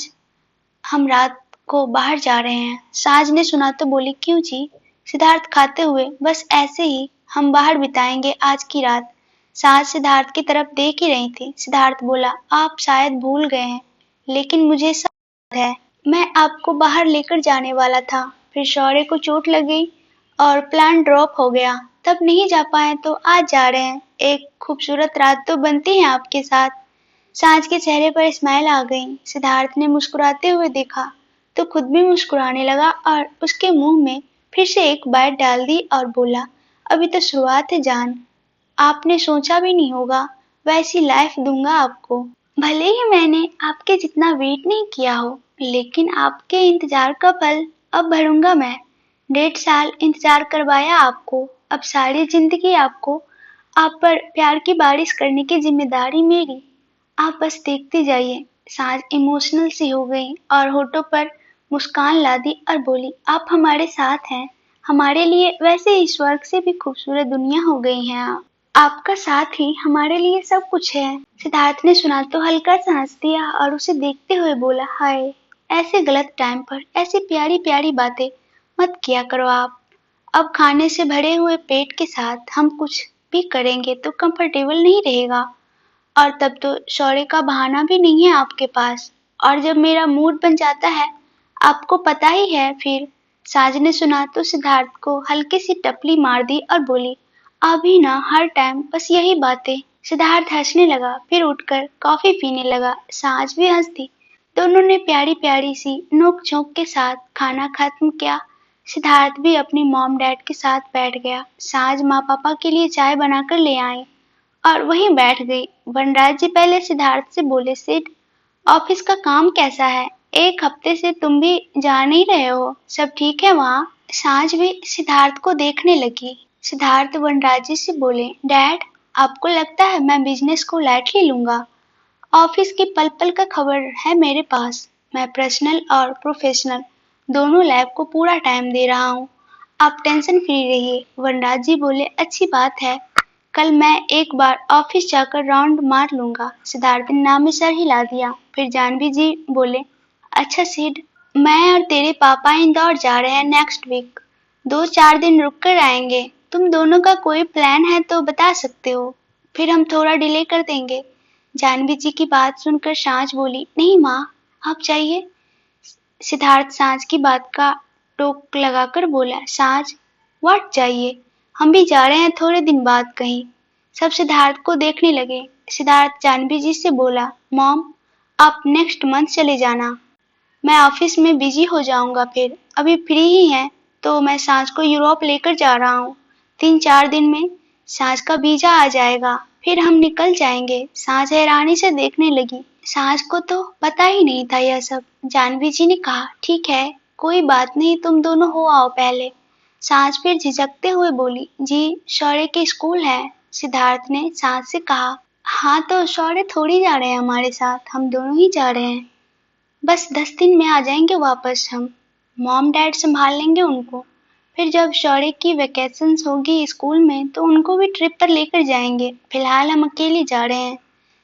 Speaker 1: हम रात को बाहर जा रहे हैं। सांझ ने सुना तो बोली, क्यों जी? सिद्धार्थ खाते हुए, बस ऐसे ही, हम बाहर बिताएंगे आज की रात। सांझ सिद्धार्थ की तरफ देख ही रही थी। सिद्धार्थ बोला, आप शायद भूल गए हैं, लेकिन मुझे सब याद है, मैं आपको बाहर लेकर जाने वाला था, फिर शौर्य को चोट लग गई और प्लान ड्रॉप हो गया, तब नहीं जा पाए तो आज जा रहे हैं। एक खूबसूरत रात तो बनती है आपके साथ। सांझ के चेहरे पर स्माइल आ गई। सिद्धार्थ ने मुस्कुराते हुए देखा तो खुद भी मुस्कुराने लगा और उसके मुंह में फिर से एक बाइट डाल दी और बोला, अभी तो शुरुआत है जान, आपने सोचा भी नहीं होगा वैसी लाइफ दूंगा आपको। भले ही मैंने आपके जितना वेट नहीं किया हो, लेकिन आपके इंतजार का फल अब भरूंगा मैं। 1.5 साल इंतजार करवाया आपको, अब सारी जिंदगी आपको, आप पर प्यार की बारिश करने की जिम्मेदारी मेरी। आप बस देखती जाइए। सांझ इमोशनल सी हो गई और होठों पर मुस्कान ला दी और बोली, आप हमारे साथ हैं, हमारे लिए वैसे ही स्वर्ग से भी खूबसूरत दुनिया हो गई हैं आप। आपका साथ ही हमारे लिए सब कुछ है। सिद्धार्थ ने सुना तो हल्का सा हंस दिया और उसे देखते हुए बोला, हाय, ऐसे गलत टाइम पर ऐसी प्यारी प्यारी बातें मत किया करो आप। अब खाने से भरे हुए पेट के साथ हम कुछ भी करेंगे तो कंफर्टेबल नहीं रहेगा, और तब तो शौर्य का बहाना भी नहीं है आपके पास। और जब मेरा मूड बन जाता है आपको पता ही है फिर। साज ने सुना तो सिद्धार्थ को हल्की सी टपली मार दी और बोली, अभी ना हर टाइम बस यही बातें। सिद्धार्थ हंसने लगा, फिर उठकर कॉफी पीने लगा। साज भी हंस दी। दोनों ने प्यारी प्यारी सी नोक झोंक के साथ खाना खत्म किया। सिद्धार्थ भी अपनी मॉम डैड के साथ बैठ गया। साज माँ पापा के लिए चाय बनाकर ले आई और वहीं बैठ गई। वनराज जी पहले सिद्धार्थ से बोले, सिड, ऑफिस का काम कैसा है? एक हफ्ते से तुम भी जा नहीं रहे हो, सब ठीक है वहाँ? साँझ भी सिद्धार्थ को देखने लगी। सिद्धार्थ वनराज जी से बोले, डैड, आपको लगता है मैं बिजनेस को लाइटली लूंगा? ऑफिस की पल पल का खबर है मेरे पास। मैं पर्सनल और प्रोफेशनल दोनों लाइफ को पूरा टाइम दे रहा हूँ। आप टेंशन फ्री रहिए। वनराज जी बोले, अच्छी बात है, कल मैं एक बार ऑफिस जाकर राउंड मार लूंगा। सिद्धार्थ ने नाम में सर हिला दिया। फिर जानवी जी बोले, अच्छा सिड, मैं और तेरे पापा इंदौर जा रहे हैं नेक्स्ट वीक। 2-4 दिन रुक कर आएंगे। तुम दोनों का कोई प्लान है तो बता सकते हो, फिर हम थोड़ा डिले कर देंगे। जानवी जी की बात सुनकर साँझ बोली, नहीं माँ, आप जाइए। सिद्धार्थ साँझ की बात का टोक लगाकर बोला, साँझ, व्हाट चाहिए? हम भी जा रहे हैं थोड़े दिन बाद कहीं। सब सिद्धार्थ को देखने लगे। सिद्धार्थ जानवी जी से बोला, मॉम, आप नेक्स्ट मंथ चले जाना। मैं ऑफिस में बिजी हो जाऊंगा फिर। अभी फ्री ही हैं तो मैं साँझ को यूरोप लेकर जा रहा हूँ। 3-4 दिन में साँझ का वीजा आ जाएगा, फिर हम निकल जाएंगे। साँझ हैरानी से देखने लगी। साँझ को तो पता ही नहीं था यह सब। जानवी जी ने कहा, ठीक है, कोई बात नहीं, तुम दोनों हो आओ पहले। साँझ फिर झिझकते हुए बोली, जी शौर्य के स्कूल है। सिद्धार्थ ने साँझ से कहा, हाँ तो शौर्य थोड़ी जा रहे हैं हमारे साथ, हम दोनों ही जा रहे हैं। बस 10 दिन में आ जाएंगे वापस हम। मॉम डैड संभाल लेंगे उनको। फिर जब शौर्य की वैकेशंस होगी स्कूल में तो उनको भी ट्रिप पर लेकर जाएंगे। फिलहाल हम अकेले जा रहे हैं।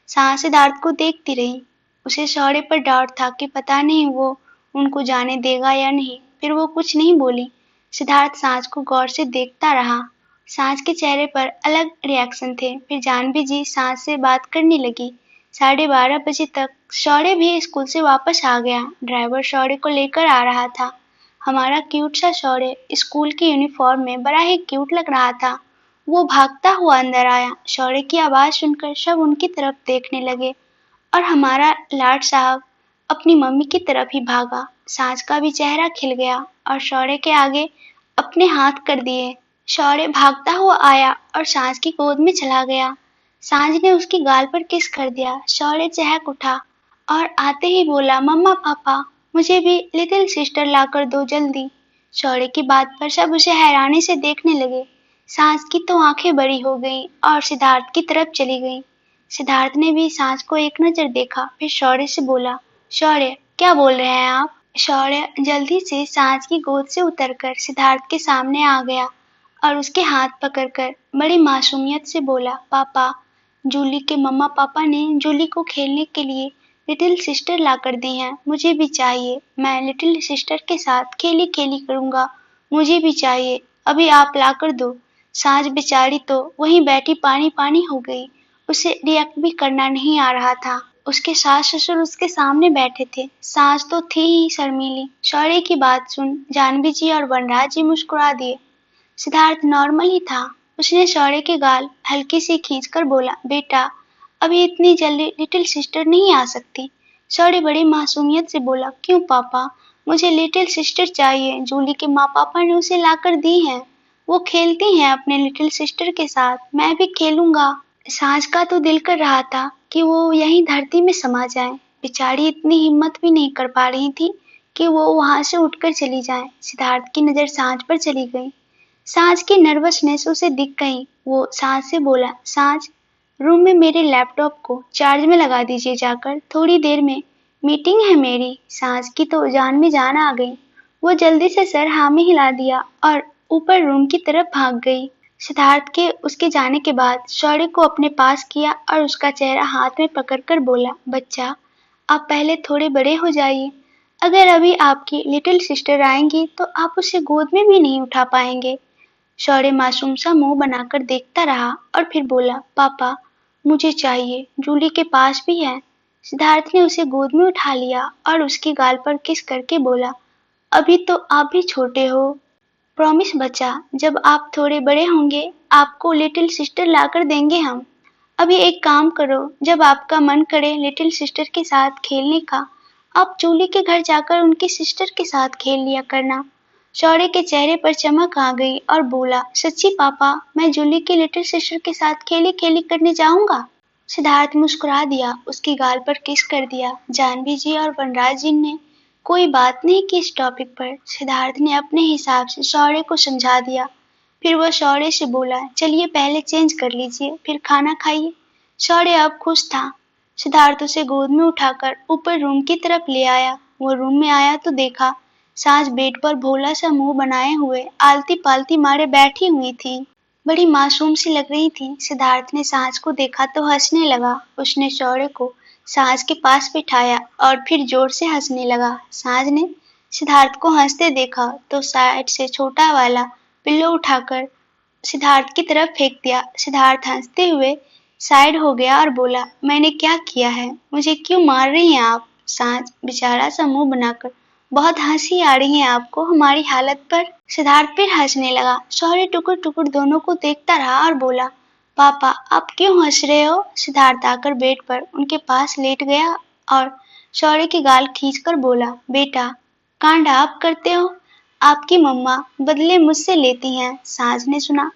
Speaker 1: सांस सिद्धार्थ को देखती रही। उसे शौर्य पर डाउट था कि पता नहीं वो उनको जाने देगा या नहीं। फिर वो कुछ नहीं बोली। सिद्धार्थ सांस को गौर से देखता रहा। सांस के चेहरे पर अलग रिएक्शन थे। फिर जानवी जी सांस से बात करने लगी। 12:30 बजे तक शौर्य भी स्कूल से वापस आ गया। ड्राइवर शौर्य को लेकर आ रहा था। हमारा क्यूट सा शौर्य स्कूल की यूनिफॉर्म में बड़ा ही क्यूट लग रहा था। वो भागता हुआ अंदर आया। शौर्य की आवाज सुनकर सब उनकी तरफ देखने लगे और हमारा लाड साहब अपनी मम्मी की तरफ ही भागा। सांझ का भी चेहरा खिल गया और शौर्य के आगे अपने हाथ कर दिए। शौर्य भागता हुआ आया और सांझ की गोद में चला गया। सांझ ने उसकी गाल पर किस कर दिया। शौर्य चहक उठा और आते ही बोला, मम्मा पापा, मुझे भी लिटिल सिस्टर लाकर दो जल्दी। शौर्य की बात पर सब उसे हैरानी से देखने लगे। सांझ की तो आंखें बड़ी हो गईं और सिद्धार्थ की तरफ चली गईं। सिद्धार्थ ने भी सांझ को एक नजर देखा, फिर शौर्य से बोला, शौर्य क्या बोल रहे हैं आप? शौर्य जल्दी से सांझ की गोद से उतरकर सिद्धार्थ के सामने आ गया और उसके हाथ पकड़कर बड़ी मासूमियत से बोला, पापा, जूली के मम्मा पापा ने जूली को खेलने के लिए लिटिल सिस्टर लाकर दी हैं। मुझे भी चाहिए। मैं लिटिल सिस्टर के साथ खेली खेली करूंगा। मुझे भी चाहिए। अभी आप लाकर दो। सांझ बेचारी तो वहीं बैठी पानी पानी हो गई। उसे रिएक्ट भी करना नहीं आ रहा था। उसके सास ससुर उसके सामने बैठे थे। सांझ तो थी ही शर्मीली। शौर्य की बात सुन जानवी जी और वनराज जी मुस्कुरा दिए। सिद्धार्थ नॉर्मल ही था। उसने शौर्य की गाल हल्की सी खींचकर बोला, बेटा, अभी इतनी जल्दी लिटिल सिस्टर नहीं आ सकती। शौर्य बड़ी मासूमियत से बोला, क्यों पापा, मुझे लिटिल सिस्टर चाहिए। जूली के माँ पापा ने उसे लाकर दी हैं। वो खेलती हैं अपने लिटिल सिस्टर के साथ। मैं भी खेलूंगा। सांझ का तो दिल कर रहा था कि वो यहीं धरती में समा जाए। बेचारी इतनी हिम्मत भी नहीं कर पा रही थी कि वो वहां से उठकर चली जाए। सिद्धार्थ की नजर सांझ पर चली गई। सांझ की नर्वसनेस उसे दिख गई। वो सांझ से बोला, सांझ, रूम में मेरे लैपटॉप को चार्ज में लगा दीजिए जाकर, थोड़ी देर में मीटिंग है मेरी। सांझ की तो जान में जान आ गई। वो जल्दी से सर हाँ में हिला दिया और ऊपर रूम की तरफ भाग गई। सिद्धार्थ के उसके जाने के बाद शौर्य को अपने पास किया और उसका चेहरा हाथ में पकड़कर बोला, बच्चा, आप पहले थोड़े बड़े हो जाइए। अगर अभी आपकी लिटिल सिस्टर आएंगी तो आप उसे गोद में भी नहीं उठा पाएंगे। शौर्य मासूम सा मुंह बनाकर देखता रहा और फिर बोला, पापा, मुझे चाहिए, जूली के पास भी है। सिद्धार्थ ने उसे गोद में उठा लिया और उसकी गाल पर किस करके बोला, अभी तो आप भी छोटे हो। प्रॉमिस बच्चा, जब आप थोड़े बड़े होंगे आपको लिटिल सिस्टर लाकर देंगे हम। अभी एक काम करो, जब आपका मन करे लिटिल सिस्टर के साथ खेलने का, आप जूली के घर जाकर उनकी सिस्टर के साथ खेल लिया करना। शौर्य के चेहरे पर चमक आ गई और बोला, सच्ची पापा, मैं जूली की लिटिल सिस्टर के साथ खेली खेली करने जाऊंगा। सिद्धार्थ मुस्कुरा दिया, उसकी गाल पर किस कर दिया। जानवी जी और वनराज जी ने कोई बात नहीं की इस टॉपिक पर। सिद्धार्थ ने अपने हिसाब से शौर्य को समझा दिया। फिर वह शौर्य से बोला, चलिए पहले चेंज कर लीजिए, फिर खाना खाइए। शौर्य अब खुश था। सिद्धार्थ उसे गोद में उठाकर ऊपर रूम की तरफ ले आया। वो रूम में आया तो देखा सास बेड पर भोला सा मुंह बनाए हुए आलती पालती मारे बैठी हुई थी। बड़ी मासूम सी लग रही थी। सिद्धार्थ ने सांस को देखा तो हंसने लगा। उसने शौर्य को सांस के पास बिठाया और फिर जोर से हंसने लगा। सांस ने सिद्धार्थ को हंसते देखा तो साइड से छोटा वाला पिल्लो उठाकर सिद्धार्थ की तरफ फेंक दिया। सिद्धार्थ हंसते हुए साइड हो गया और बोला, मैंने क्या किया है, मुझे क्यों मार रही हैं आप। सांस बेचारा सा मुंह बनाकर, बहुत हंसी आ रही है आपको हमारी हालत पर। सिद्धार्थ फिर हंसने लगा। शौर्य टुकुर टुकुर दोनों को देखता रहा और बोला, पापा आप क्यों हंस रहे हो। सिद्धार्थ आकर बेड पर उनके पास लेट गया और शौर्य की गाल खींचकर बोला, बेटा कांड आप करते हो, आपकी मम्मा बदले मुझसे लेती हैं। सास ने सुना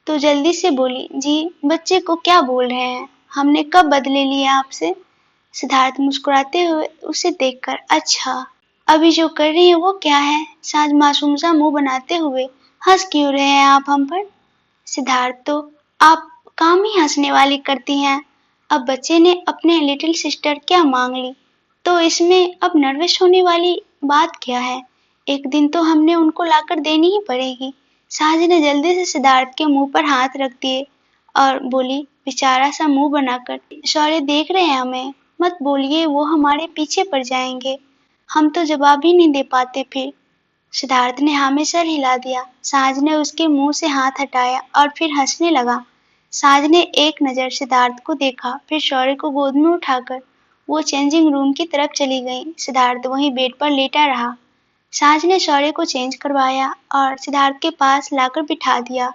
Speaker 1: तो जल्दी से बोली, जी बच्चे को क्या बोल रहे हैं, हमने कब बदले लिए आपसे। सिद्धार्थ मुस्कुराते हुए उसे देखकर, अच्छा अभी जो कर रही है वो क्या है। सास मासूम सा मुंह बनाते हुए, हंस क्यों रहे हैं आप हम पर। सिद्धार्थ तो आप काम ही हंसने वाली करती हैं। अब बच्चे ने अपने लिटिल सिस्टर क्या मांग ली तो इसमें अब नर्वस होने वाली बात क्या है। एक दिन तो हमने उनको लाकर देनी ही पड़ेगी। साज ने जल्दी से सिद्धार्थ के मुंह पर हाथ रख दिए और बोली, बेचारा सा मुंह बनाकर, शौर्य देख रहे हैं हमें, मत बोलिए वो हमारे पीछे पड़ जाएंगे, हम तो जवाब ही नहीं दे पाते फिर। सिद्धार्थ ने हाँ में सर हिला दिया। साज ने उसके मुंह से हाथ हटाया और फिर हंसने लगा। साज ने एक नजर सिद्धार्थ को देखा, फिर शौर्य को गोद में उठाकर वो चेंजिंग रूम की तरफ चली गई। सिद्धार्थ वहीं बेड पर लेटा रहा। साज ने शौर्य को चेंज करवाया और सिद्धार्थ के पास लाकर बिठा दिया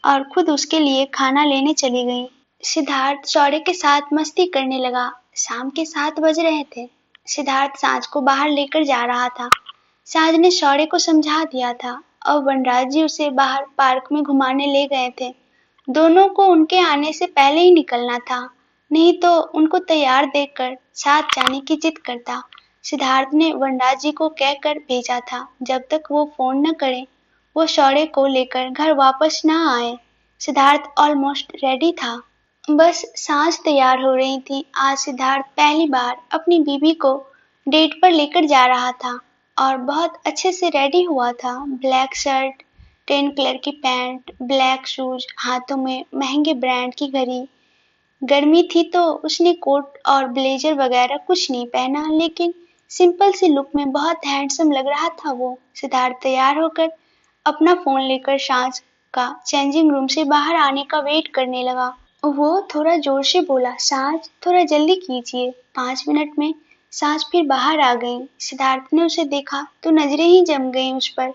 Speaker 1: और खुद उसके लिए खाना लेने चली गई। सिद्धार्थ शौर्य के साथ मस्ती करने लगा। शाम के 7 बज रहे थे। सिद्धार्थ साज को बाहर लेकर जा रहा था। साज ने शौर्य को समझा दिया था और वनराज जी उसे बाहर पार्क में घुमाने ले गए थे। दोनों को उनके आने से पहले ही निकलना था, नहीं तो उनको तैयार देखकर साथ जाने की जिद करता। सिद्धार्थ ने वनराज जी को कहकर भेजा था, जब तक वो फोन न करे वो शौर्य को लेकर घर वापस न आए। सिद्धार्थ ऑलमोस्ट रेडी था, बस सांस तैयार हो रही थी। आज सिद्धार्थ पहली बार अपनी बीवी को डेट पर लेकर जा रहा था और बहुत अच्छे से रेडी हुआ था। ब्लैक शर्ट, टेन कलर की पैंट, ब्लैक शूज, हाथों में महंगे ब्रांड की घड़ी। गर्मी थी तो उसने कोट और ब्लेजर वगैरह कुछ नहीं पहना, लेकिन सिंपल सी लुक में बहुत हैंडसम लग रहा था वो। सिद्धार्थ तैयार होकर अपना फोन लेकर सांस का चेंजिंग रूम से बाहर आने का वेट करने लगा। वो थोड़ा जोर से बोला, सांस थोड़ा जल्दी कीजिए। 5 मिनट में सांस फिर बाहर आ गई। सिद्धार्थ ने उसे देखा तो नजरें ही जम गईं उस पर।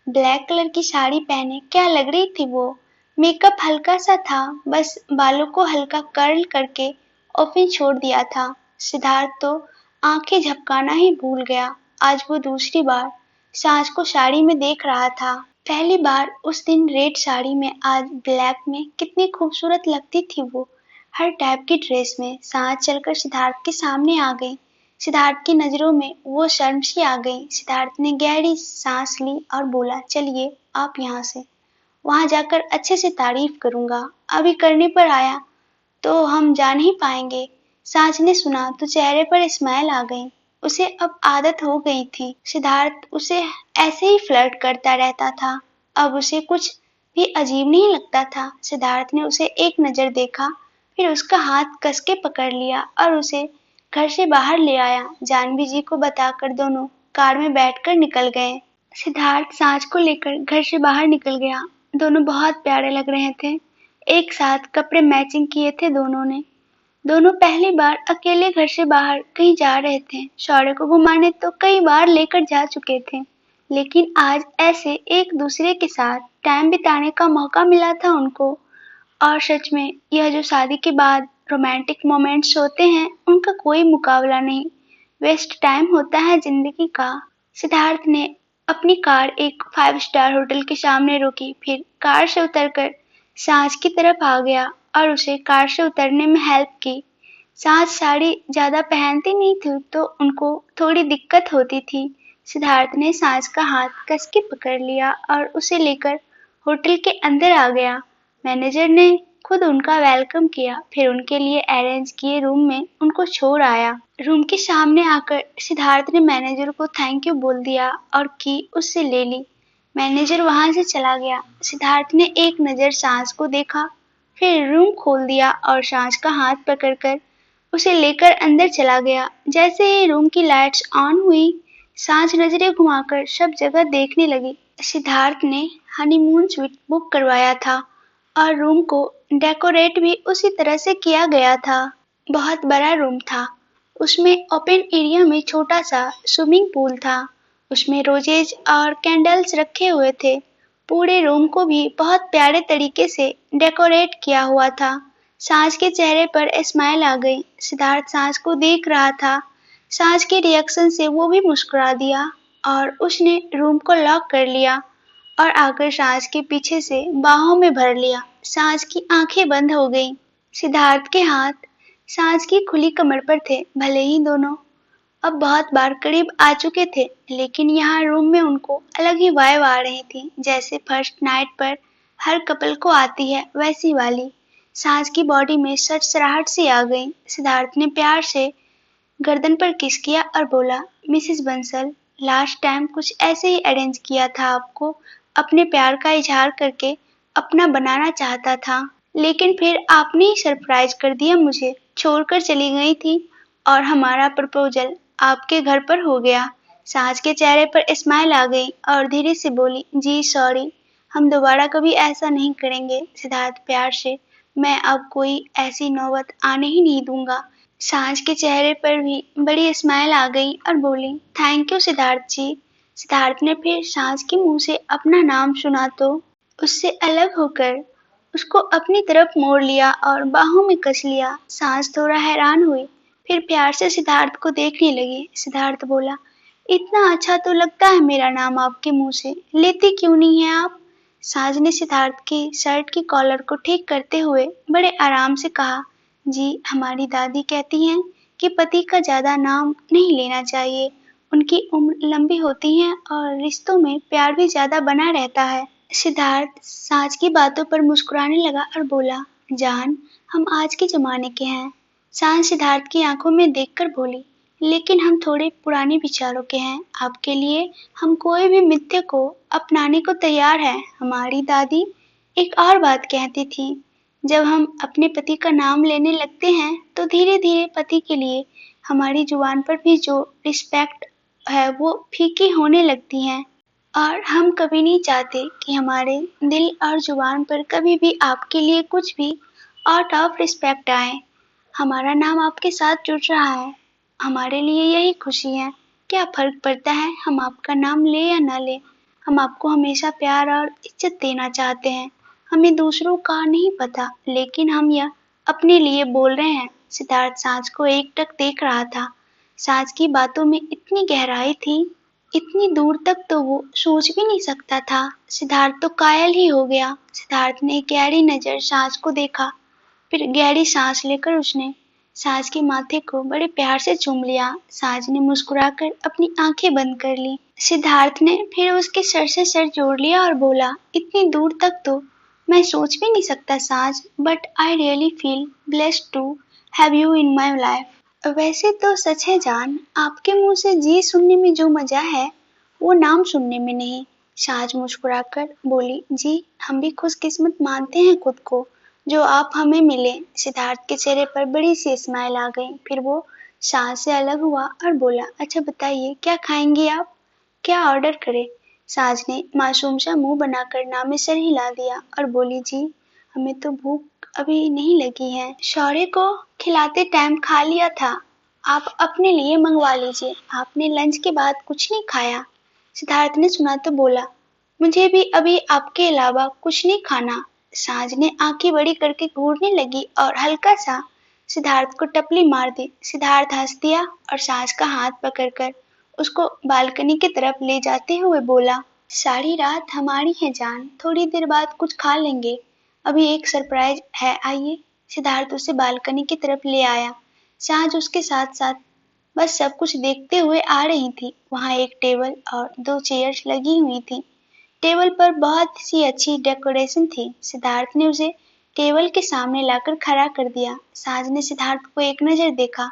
Speaker 1: ब्लैक कलर की साड़ी पहने क्या लग रही थी वो। मेकअप हल्का सा था, बस बालों को हल्का कर्ल करके ओपन छोड़ दिया था। सिद्धार्थ तो आंखें झपकाना ही भूल गया। आज वो दूसरी बार सांस को साड़ी में देख रहा था। पहली बार उस दिन रेड साड़ी में, आज ब्लैक में कितनी खूबसूरत लगती थी वो। हर टाइप की ड्रेस में सांस चलकर सिद्धार्थ के सामने आ गई। सिद्धार्थ की नजरों में वो शर्म सी आ गई। सिद्धार्थ ने गहरी सांस ली और बोला, चलिए आप यहाँ से, वहां जाकर अच्छे से तारीफ करूंगा, अभी करने पर आया तो हम जा नहीं पाएंगे। सांस ने सुना तो चेहरे पर स्माइल आ गई। उसे अब आदत हो गई थी। सिद्धार्थ उसे ऐसे ही फ्लर्ट करता रहता था। अब उसे कुछ भी अजीब नहीं लगता था। सिद्धार्थ ने उसे एक नजर देखा, फिर उसका हाथ कस के पकड़ लिया और उसे घर से बाहर ले आया। जानवी जी को बताकर दोनों कार में बैठकर निकल गए। सिद्धार्थ सांस को लेकर घर से बाहर निकल गया। दोनों बहुत प्यारे लग रहे थे। एक साथ कपड़े मैचिंग किए थे दोनों ने। दोनों पहली बार अकेले घर से बाहर कहीं जा रहे थे। शौर्य को घुमाने तो कई बार लेकर जा चुके थे, लेकिन आज ऐसे एक दूसरे के साथ टाइम बिताने का मौका मिला था उनको। और सच में यह जो शादी के बाद रोमांटिक मोमेंट्स होते हैं उनका कोई मुकाबला नहीं। वेस्ट टाइम होता है जिंदगी का। सिद्धार्थ ने अपनी कार एक 5 स्टार होटल के सामने रोकी, फिर कार से उतरकर सांझ की तरफ आ गया और उसे कार से उतरने में हेल्प की। सांझ साड़ी ज्यादा पहनती नहीं थी तो उनको थोड़ी दिक्कत होती थी। सिद्धार्थ ने सांझ का हाथ कस के पकड़ लिया और उसे लेकर होटल के अंदर आ गया। मैनेजर ने खुद उनका वेलकम किया, फिर उनके लिए अरेंज किए रूम में उनको छोड़ आया। रूम के सामने आकर सिद्धार्थ ने मैनेजर को थैंक यू बोल दिया और की उससे ले ली। मैनेजर वहां से चला गया। सिद्धार्थ ने एक नजर सांझ को देखा, फिर रूम खोल दिया और सांझ का हाथ पकड़कर उसे लेकर अंदर चला गया। जैसे ही रूम की लाइट्स ऑन हुई, सांझ नजरें घुमाकर सब जगह देखने लगी। सिद्धार्थ ने हनीमून स्वीट बुक करवाया था और रूम को डेकोरेट भी उसी तरह से किया गया था। बहुत बड़ा रूम था। उसमें ओपन एरिया में छोटा सा स्विमिंग पूल था। उसमें रोजेज और कैंडल्स रखे हुए थे। पूरे रूम को भी बहुत प्यारे तरीके से डेकोरेट किया हुआ था। सांझ के चेहरे पर स्माइल आ गई। सिद्धार्थ सांझ को देख रहा था। सांझ के रिएक्शन से वो भी मुस्कुरा दिया और उसने रूम को लॉक कर लिया और आकर सांझ के पीछे से बाहों में भर लिया। सांझ की आंखें बंद हो गईं। सिद्धार्थ के हाथ सांझ की खुली कमर पर थे। भले ही दोनों अब बहुत बार करीब आ चुके थे, लेकिन यहाँ रूम में उनको अलग ही वाइब आ रही थी, जैसे फर्स्ट नाइट पर हर कपल को आती है वैसी वाली। सांझ की बॉडी में सरसराहट सी आ गई। सिद्धार्थ ने प्यार से गर्दन पर किस किया और बोला, मिसेस बंसल, लास्ट टाइम कुछ ऐसे ही अरेंज किया था। आपको अपने प्यार का इजहार करके अपना बनाना चाहता था, लेकिन फिर आपने ही सरप्राइज कर दिया, मुझे छोड़कर चली गई थी और हमारा प्रपोजल आपके घर पर हो गया। सांझ के चेहरे पर स्माइल आ गई और धीरे से बोली, जी सॉरी, हम दोबारा कभी ऐसा नहीं करेंगे। सिद्धार्थ प्यार से, मैं अब कोई ऐसी नौबत आने ही नहीं दूंगा। सांझ के चेहरे पर भी बड़ी स्माइल आ गई और बोली, थैंक यू सिद्धार्थ जी। सिद्धार्थ ने फिर सांझ के मुंह से अपना नाम सुना तो उससे अलग होकर उसको अपनी तरफ मोड़ लिया और बाहों में कस लिया। सांझ थोड़ा हैरान हुई, फिर प्यार से सिद्धार्थ को देखने लगी। सिद्धार्थ बोला, इतना अच्छा तो लगता है मेरा नाम आपके मुंह से, लेते क्यों नहीं है आप? सांझ ने सिद्धार्थ की शर्ट की कॉलर को ठीक करते हुए बड़े आराम से कहा, जी हमारी दादी कहती हैं कि पति का ज्यादा नाम नहीं लेना चाहिए। उनकी उम्र लंबी होती है और रिश्तों में प्यार भी ज्यादा बना रहता है। सिद्धार्थ सांझ की बातों पर मुस्कुराने लगा और बोला, जान, हम आज के जमाने के हैं। सांझ सिद्धार्थ की आंखों में देखकर बोली, लेकिन हम थोड़े पुराने विचारों के हैं। आपके लिए हम कोई भी मिथ्य को अपनाने को तैयार है। हमारी दादी एक और बात कहती थी, जब हम अपने पति का नाम लेने लगते हैं तो धीरे धीरे पति के लिए हमारी जुबान पर भी जो रिस्पेक्ट है वो फीकी होने लगती है। और हम कभी नहीं चाहते कि हमारे दिल और जुबान पर कभी भी आपके लिए कुछ भी आउट ऑफ रिस्पेक्ट आए। हमारा नाम आपके साथ जुड़ रहा है, हमारे लिए यही खुशी है। क्या फर्क पड़ता है हम आपका नाम ले या ना ले? हम आपको हमेशा प्यार और इज्जत देना चाहते हैं। हमें दूसरों का नहीं पता, लेकिन हम यह अपने लिए बोल रहे हैं। सिद्धार्थ सांझ को एकटक देख रहा था। सांझ की बातों में इतनी गहराई थी, इतनी दूर तक तो वो सोच भी नहीं सकता था। सिद्धार्थ तो कायल ही हो गया। सिद्धार्थ ने गहरी नजर सांझ को देखा, फिर गहरी सांस लेकर उसने सांझ के माथे को बड़े प्यार से चूम लिया। सांझ ने मुस्कुराकर अपनी आंखें बंद कर ली। सिद्धार्थ ने फिर उसके सर से सर जोड़ लिया और बोला, इतनी दूर तक तो मैं सोच भी नहीं सकता Saanjh, but I really feel blessed to have you in my life. वैसे तो सच है जान, आपके मुंह से जी सुनने में जो मजा है वो नाम सुनने में नहीं। सांझ मुस्कुराकर बोली, जी हम भी खुशकिस्मत मानते हैं खुद को जो आप हमें मिले। सिद्धार्थ के चेहरे पर बड़ी सी स्माइल आ गई, फिर वो सांझ से अलग हुआ और बोला, अच्छा बताइए क्या खाएंगी आप, क्या ऑर्डर करें? सांझ ने मासूम सा मुंह बनाकर ना में सर हिला दिया और बोली, जी हमें तो भूख अभी नहीं लगी है, शौर्य को खिलाते टाइम खा लिया था, आप अपने लिए मंगवा लीजिए। आपने लंच के बाद कुछ नहीं खाया। सिद्धार्थ ने सुना तो बोला, मुझे भी अभी आपके अलावा कुछ नहीं खाना। साँझ ने आंखें बड़ी करके घूरने लगी और हल्का सा सिद्धार्थ को टपली मार दी। सिद्धार्थ हंस दिया और साँझ का हाथ पकड़कर उसको बालकनी की तरफ ले जाते हुए बोला, सारी रात हमारी है जान, थोड़ी देर बाद कुछ खा लेंगे, अभी एक सरप्राइज है, आइए। सिद्धार्थ उसे बालकनी की तरफ ले आया। साँझ उसके साथ साथ बस सब कुछ देखते हुए आ रही थी। वहाँ एक टेबल और दो चेयर्स लगी हुई थी। टेबल पर बहुत सी अच्छी डेकोरेशन थी। सिद्धार्थ ने उसे टेबल के सामने लाकर खड़ा कर दिया। साज ने सिद्धार्थ को एक नजर देखा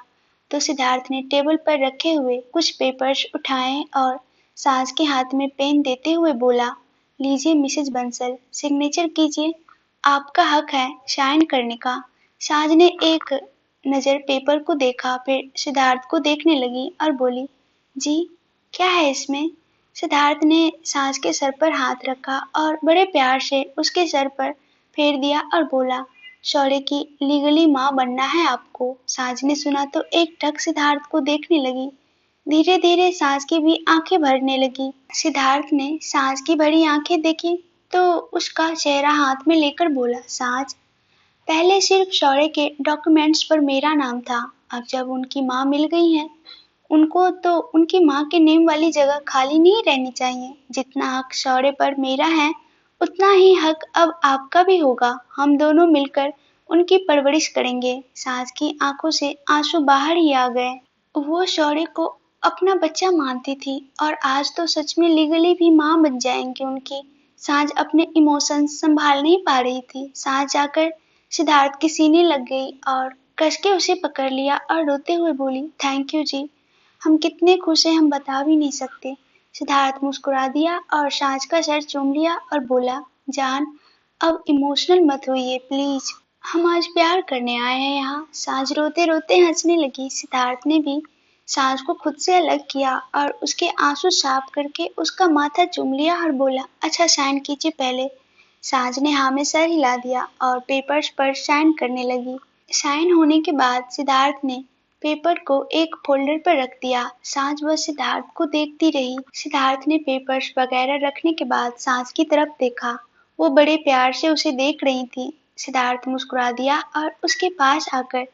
Speaker 1: तो सिद्धार्थ ने टेबल पर रखे हुए कुछ पेपर्स उठाए और साज के हाथ में पेन देते हुए बोला, लीजिए मिसेज बंसल, सिग्नेचर कीजिए, आपका हक है साइन करने का। साज ने एक नजर पेपर को देखा, फिर सिद्धार्थ को देखने लगी और बोली, जी क्या है इसमें? सिद्धार्थ ने सास के सर पर हाथ रखा और बड़े प्यार से उसके सर पर फेर दिया और बोला, शौर्य की लीगली माँ बनना है आपको। सास ने सुना तो एक टक सिद्धार्थ को देखने लगी। धीरे धीरे सास की भी आंखें भरने लगी। सिद्धार्थ ने सास की भरी आंखें देखी तो उसका चेहरा हाथ में लेकर बोला, सास, पहले सिर्फ शौर्य के डॉक्यूमेंट्स पर मेरा नाम था, अब जब उनकी माँ मिल गई है उनको तो उनकी माँ के नेम वाली जगह खाली नहीं रहनी चाहिए। जितना हक शौर्य पर मेरा है उतना ही हक अब आपका भी होगा। हम दोनों मिलकर उनकी परवरिश करेंगे। सास की आंखों से आंसू बाहर ही आ गए। वो शौर्य को अपना बच्चा मानती थी और आज तो सच में लीगली भी माँ बन जाएंगी उनकी। सांझ अपने इमोशंस संभाल नहीं पा रही थी। सांझ जाकर सिद्धार्थ के सीने लग गई और कस के उसे पकड़ लिया और रोते हुए बोली, थैंक यू जी, हम कितने खुश हैं हम बता भी नहीं सकते। सिद्धार्थ मुस्कुरा दिया और सांझ का सर चूम लिया और बोला, जान अब इमोशनल मत होइए प्लीज, हम आज प्यार करने आए हैं यहाँ। सांझ रोते रोते हंसने लगी। सिद्धार्थ ने भी सांझ को खुद से अलग किया और उसके आंसू साफ करके उसका माथा चूम लिया और बोला, अच्छा साइन कीजिए पहले। सांझ ने हाँ में सर हिला दिया और पेपर्स पर साइन करने लगी। साइन होने के बाद सिद्धार्थ ने पेपर को एक फोल्डर पर रख दिया। सांझ वह सिद्धार्थ को देखती रही। सिद्धार्थ ने पेपर्स वगैरह रखने के बाद सांझ की तरफ देखा। वो बड़े प्यार से उसे देख रही थी। सिद्धार्थ मुस्कुरा दिया और उसके पास आकर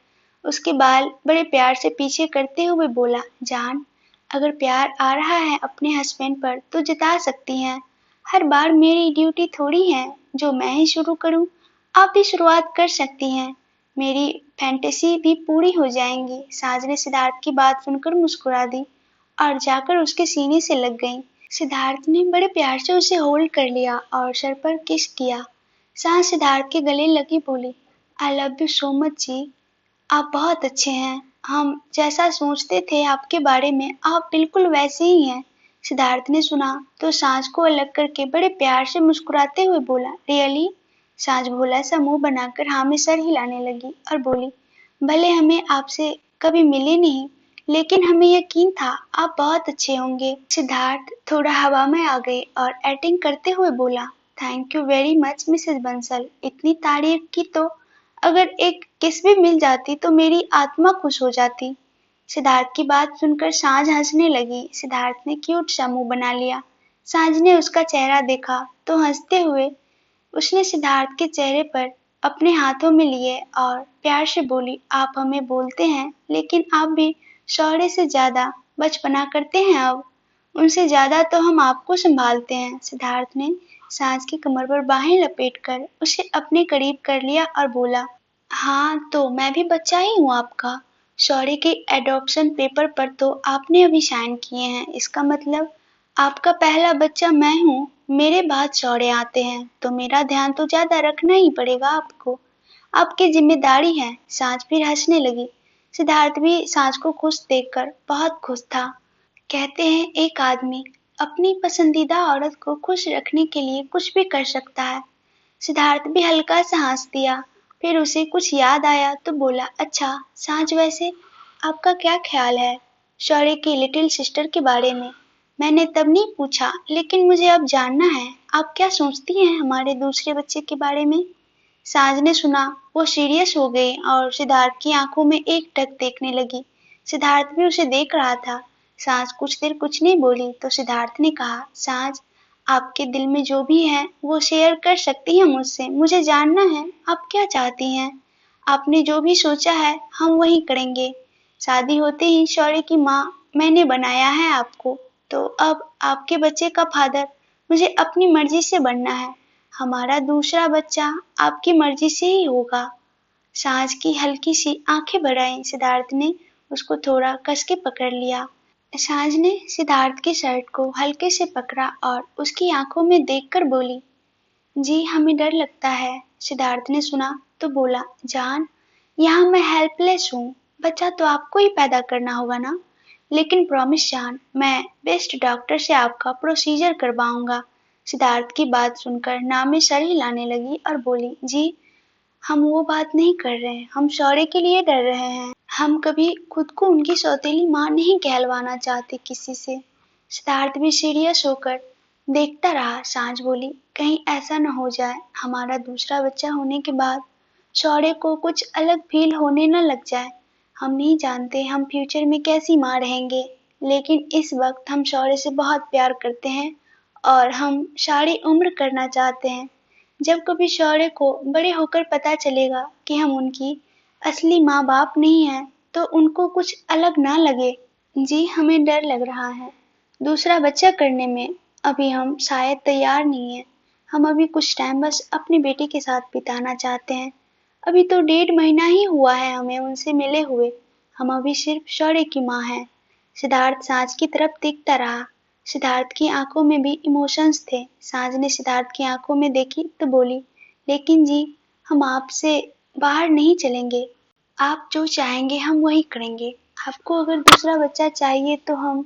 Speaker 1: उसके बाल बड़े प्यार से पीछे करते हुए बोला, जान अगर प्यार आ रहा है अपने हस्बैंड पर तो जता सकती हैं। हर बार मेरी ड्यूटी थोड़ी है जो मैं ही शुरू करूं, आप भी शुरुआत कर सकती हैं, मेरी फैंटेसी भी पूरी हो जाएंगी। साज ने सिद्धार्थ की बात सुनकर मुस्कुरा दी और जाकर उसके सीने से लग गई। सिद्धार्थ ने बड़े प्यार से उसे होल्ड कर लिया और सर पर किस किया। सास सिद्धार्थ के गले लगी बोली, I love you so much जी, आप बहुत अच्छे हैं। हम जैसा सोचते थे आपके बारे में आप बिल्कुल वैसे ही हैं। सिद्धार्थ ने सुना तो सांझ को अलग करके बड़े प्यार से मुस्कुराते हुए बोला, रियली? सांझ भोला सा मुंह बनाकर हाँ में सर हिलाने लगी और बोली, भले हमें आपसे कभी मिले नहीं लेकिन हमें यकीन था आप बहुत अच्छे होंगे। सिद्धार्थ थोड़ा हवा में आ गए और एक्टिंग करते हुए बोला, thank you very much Mrs Bansal, इतनी तारीफ की तो अगर एक किस भी मिल जाती तो मेरी आत्मा खुश हो जाती। सिद्धार्थ की बात सुनकर सांझ हंसने लगी। सिद्धार्थ ने क्यूट सा मुंह बना लिया। सांझ ने उसका चेहरा देखा तो हंसते हुए उसने सिद्धार्थ के चेहरे पर अपने हाथों में लिए और प्यार से बोली, आप हमें बोलते हैं लेकिन आप भी शौर्य से ज्यादा बचपना करते हैं अब, उनसे ज्यादा तो हम आपको संभालते हैं। सिद्धार्थ ने सांझ की कमर पर बाहें लपेटकर उसे अपने करीब कर लिया और बोला, हाँ तो मैं भी बच्चा ही हूँ आपका। शौर्य के एडॉप्शन पेपर पर तो आपने अभी साइन किए हैं, इसका मतलब आपका पहला बच्चा मैं हूँ। मेरे बाद शौर्य आते हैं तो मेरा ध्यान तो ज्यादा रखना ही पड़ेगा आपको, आपकी जिम्मेदारी है। सांझ फिर हंसने लगी। सिद्धार्थ भी सांझ को खुश देखकर बहुत खुश था। कहते हैं एक आदमी अपनी पसंदीदा औरत को खुश रखने के लिए कुछ भी कर सकता है। सिद्धार्थ भी हल्का सा हंस दिया। फिर उसे कुछ याद आया तो बोला, अच्छा सांझ वैसे आपका क्या ख्याल है शौर्य की लिटिल सिस्टर के बारे में? मैंने तब नहीं पूछा लेकिन मुझे अब जानना है, आप क्या सोचती हैं हमारे दूसरे बच्चे के बारे में? सांझ ने सुना वो सीरियस हो गई और सिद्धार्थ की आंखों में एक टक देखने लगी। सिद्धार्थ भी उसे देख रहा था। सांझ कुछ देर कुछ नहीं बोली तो सिद्धार्थ ने कहा, सांझ आपके दिल में जो भी है वो शेयर कर सकती हैं मुझसे। मुझे जानना है आप क्या चाहती हैं। आपने जो भी सोचा है हम वही करेंगे। शादी होते ही शौर्य की माँ मैंने बनाया है आपको, तो अब आपके बच्चे का फादर मुझे अपनी मर्जी से बनना है। हमारा दूसरा बच्चा आपकी मर्जी से ही होगा। सांझ की हल्की सी आंखें भर आईं। सिद्धार्थ ने उसको थोड़ा कस के पकड़ लिया। सांझ ने सिद्धार्थ की शर्ट को हल्के से पकड़ा और उसकी आंखों में देखकर बोली, जी हमें डर लगता है। सिद्धार्थ ने सुना तो बोला, जान यहाँ मैं हेल्पलेस हूँ, बच्चा तो आपको ही पैदा करना होगा ना। लेकिन प्रॉमिस जान, मैं बेस्ट डॉक्टर से आपका प्रोसीजर करवाऊंगा। सिद्धार्थ की बात सुनकर नामी सर हिलाने लगी और बोली, जी हम वो बात नहीं कर रहे हैं, हम शौर्य के लिए डर रहे हैं। हम कभी खुद को उनकी सौतेली माँ नहीं कहलवाना चाहते किसी से। सिद्धार्थ भी सीरियस होकर देखता रहा। सांझ बोली, कहीं ऐसा न हो जाए हमारा दूसरा बच्चा होने के बाद शौर्य को कुछ अलग फील होने न लग जाए। हम नहीं जानते हम फ्यूचर में कैसी माँ रहेंगे, लेकिन इस वक्त हम शौर्य से बहुत प्यार करते हैं और हम सारी उम्र करना चाहते हैं। जब कभी शौर्य को बड़े होकर पता चलेगा कि हम उनकी असली माँ बाप नहीं हैं, तो उनको कुछ अलग ना लगे। जी हमें डर लग रहा है दूसरा बच्चा करने में। अभी हम शायद तैयार नहीं हैं। हम अभी कुछ टाइम बस अपनी बेटी के साथ बिताना चाहते हैं। अभी तो 1.5 महीना ही हुआ है हमें उनसे मिले हुए। हम अभी सिर्फ शौर्य की माँ हैं। सिद्धार्थ सांझ की तरफ देखता रहा। सिद्धार्थ की आंखों में भी इमोशंस थे। सांझ ने सिद्धार्थ की आंखों में देखी तो बोली, लेकिन जी हम आपसे बाहर नहीं चलेंगे। आप जो चाहेंगे हम वही करेंगे। आपको अगर दूसरा बच्चा चाहिए तो हम।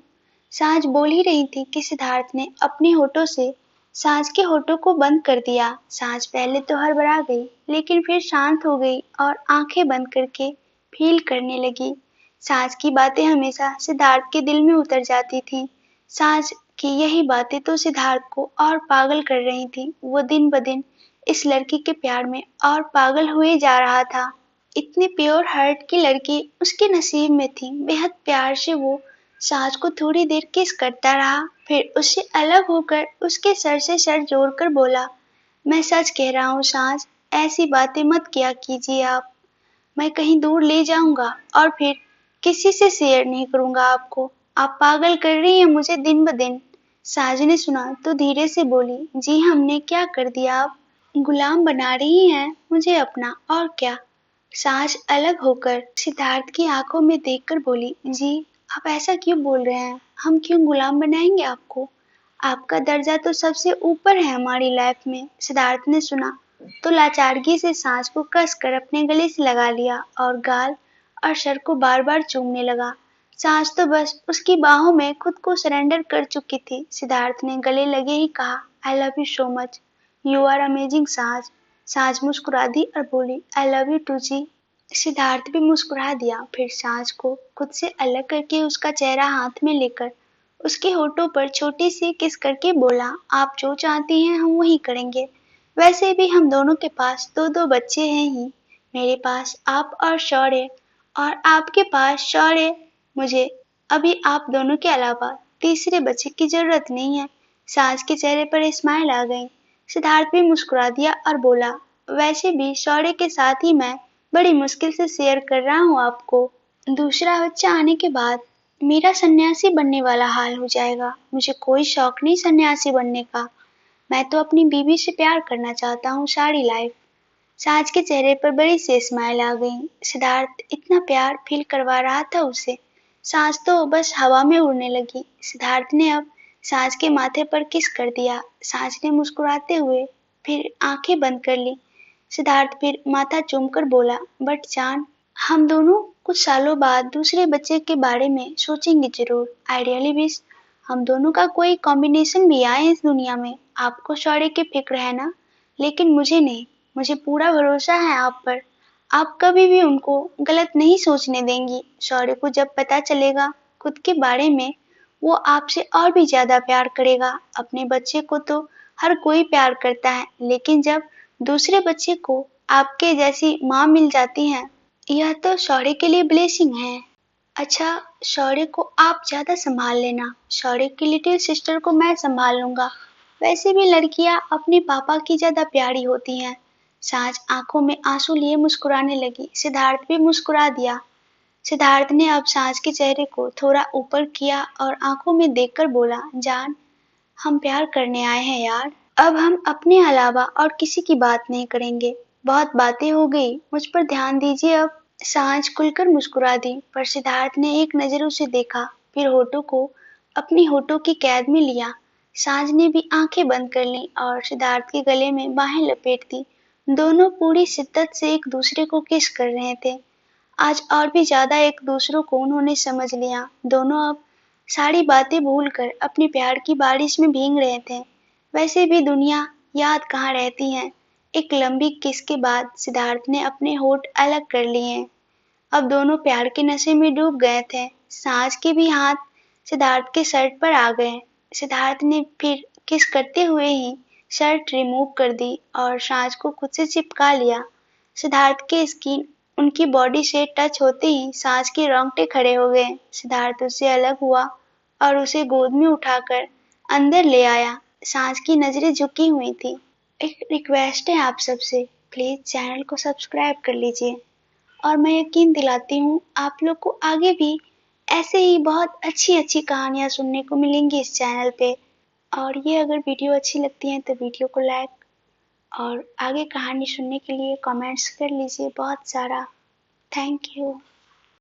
Speaker 1: सांझ बोल ही रही थी कि सिद्धार्थ ने अपने होठों से सांझ के होठों को बंद कर दिया। सांझ पहले तो हड़बड़ा गई, लेकिन फिर शांत हो गई और आंखें बंद करके फील करने लगी। सांझ की बातें हमेशा सिद्धार्थ के दिल में उतर जाती थीं। सांझ की यही बातें तो सिद्धार्थ को और पागल कर रही थीं। वो दिन ब दिन इस लड़की के प्यार में और पागल हुए जा रहा था। इतनी प्योर हार्ट की लड़की उसके नसीब में थी। बेहद प्यार से वो सांझ को थोड़ी देर किस करता रहा, फिर उससे अलग होकर उसके सर से सर जोड़कर बोला, मैं सच कह रहा हूँ सांझ, ऐसी बातें मत किया कीजिए आप। मैं कहीं दूर ले जाऊंगा और फिर किसी से शेयर नहीं करूंगा आपको। आप पागल कर रही हैं मुझे दिन ब दिन। साज ने सुना तो धीरे से बोली, जी हमने क्या कर दिया, आप गुलाम बना रही हैं मुझे अपना, और क्या। साज अलग होकर सिद्धार्थ की आंखों में देखकर बोली, जी आप ऐसा क्यों बोल रहे हैं, हम क्यों गुलाम बनाएंगे आपको। आपका दर्जा तो सबसे ऊपर है हमारी लाइफ में। सिद्धार्थ ने सुना तो लाचारगी से सांस को कसकर अपने गले से लगा लिया और गाल और सर को बार बार चूमने लगा। सांस तो बस उसकी बाहों में खुद को सरेंडर कर चुकी थी। सिद्धार्थ ने गले लगे ही कहा, I love you so much, you are amazing Saans. Saans मुस्कुरा दी और बोली, I love you too ji. Siddharth भी मुस्कुरा दिया। फिर सांस को खुद से अलग करके उसका चेहरा हाथ में लेकर उसके होठों पर छोटी सी किस करके बोला, आप जो चाहती हैं हम वही करेंगे। वैसे भी हम दोनों के पास दो दो बच्चे हैं ही। मेरे पास आप और शौर्य, और आपके पास शौर्य। मुझे अभी आप दोनों के अलावा तीसरे बच्चे की जरूरत नहीं है। सांस के चेहरे पर स्माइल आ गई। सिद्धार्थ भी मुस्कुरा दिया और बोला, वैसे भी शौर्य के साथ ही मैं बड़ी मुश्किल से शेयर कर रहा हूँ आपको। दूसरा बच्चा आने के बाद मेरा सन्यासी बनने वाला हाल हो जाएगा। मुझे कोई शौक नहीं सन्यासी बनने का। मैं तो अपनी बीवी से प्यार करना चाहता हूँ सारी लाइफ। साज के चेहरे पर बड़ी सी स्माइल आ गई। सिद्धार्थ इतना प्यार फील करवा रहा था उसे। सांस तो बस हवा में उड़ने लगी। सिद्धार्थ ने अब सांस के माथे पर किस कर दिया। सांस ने मुस्कुराते हुए फिर आंखें बंद कर ली। सिद्धार्थ फिर माथा चूमकर बोला, बट जान, हम दोनों कुछ सालों बाद दूसरे बच्चे के बारे में सोचेंगे जरूर। आई रियली विश हम दोनों का कोई कॉम्बिनेशन भी आए इस दुनिया में। आपको शौर्य की फिक्र है ना, लेकिन मुझे नहीं। मुझे पूरा भरोसा है आप पर। आप कभी भी उनको गलत नहीं सोचने देंगी। शौर्य को जब पता चलेगा खुद के बारे में, वो आपसे और भी ज्यादा प्यार करेगा। अपने बच्चे को तो हर कोई प्यार करता है, लेकिन जब दूसरे बच्चे को आपके जैसी माँ मिल जाती है, यह तो शौर्य के लिए ब्लेसिंग है। अच्छा, शौर्य को आप ज्यादा संभाल लेना, शौर्य की लिटिल सिस्टर को मैं संभाल लूंगा। वैसे भी लड़कियां अपने पापा की ज्यादा प्यारी होती हैं। सांझ आंखों में आंसू लिए मुस्कुराने लगी। सिद्धार्थ भी मुस्कुरा दिया। सिद्धार्थ ने अब सांझ के चेहरे को थोड़ा ऊपर किया और आंखों में देखकर बोला, जान, हम प्यार करने आए हैं यार। अब हम अपने अलावा और किसी की बात नहीं करेंगे। बहुत बातें हो गई, मुझ पर ध्यान दीजिए अब। सांझ खुलकर मुस्कुरा दी, पर सिद्धार्थ ने एक नजर उसे देखा, फिर होठों को अपनी होठों की कैद में लिया। सांझ ने भी आंखें बंद कर लीं और सिद्धार्थ के गले में बाहें लपेट दी। दोनों पूरी शिद्दत से एक दूसरे को किस कर रहे थे। आज और भी ज्यादा एक दूसरों को उन्होंने समझ लिया। दोनों अब सारी बातें भूलकर अपने प्यार की बारिश में भीग रहे थे। वैसे भी दुनिया याद कहाँ रहती है। एक लंबी किस के बाद सिद्धार्थ ने अपने होठ अलग कर लिए। अब दोनों प्यार के नशे में डूब गए थे। सांझ के भी हाथ सिद्धार्थ के शर्ट पर आ गए। सिद्धार्थ ने फिर किस करते हुए ही शर्ट रिमूव कर दी और सांझ को खुद से चिपका लिया। सिद्धार्थ के स्किन उनकी बॉडी से टच होते ही सांझ के रोंगटे खड़े हो गए। सिद्धार्थ उससे अलग हुआ और उसे गोद में उठाकर अंदर ले आया। सांझ की नजरें झुकी हुई थी। एक रिक्वेस्ट है आप सबसे, प्लीज चैनल को सब्सक्राइब कर लीजिए। और मैं यकीन दिलाती हूँ आप लोग को आगे भी ऐसे ही बहुत अच्छी अच्छी कहानियां सुनने को मिलेंगी इस चैनल पे। और ये अगर वीडियो अच्छी लगती है तो वीडियो को लाइक और आगे कहानी सुनने के लिए कमेंट्स कर लीजिए बहुत सारा। Thank you.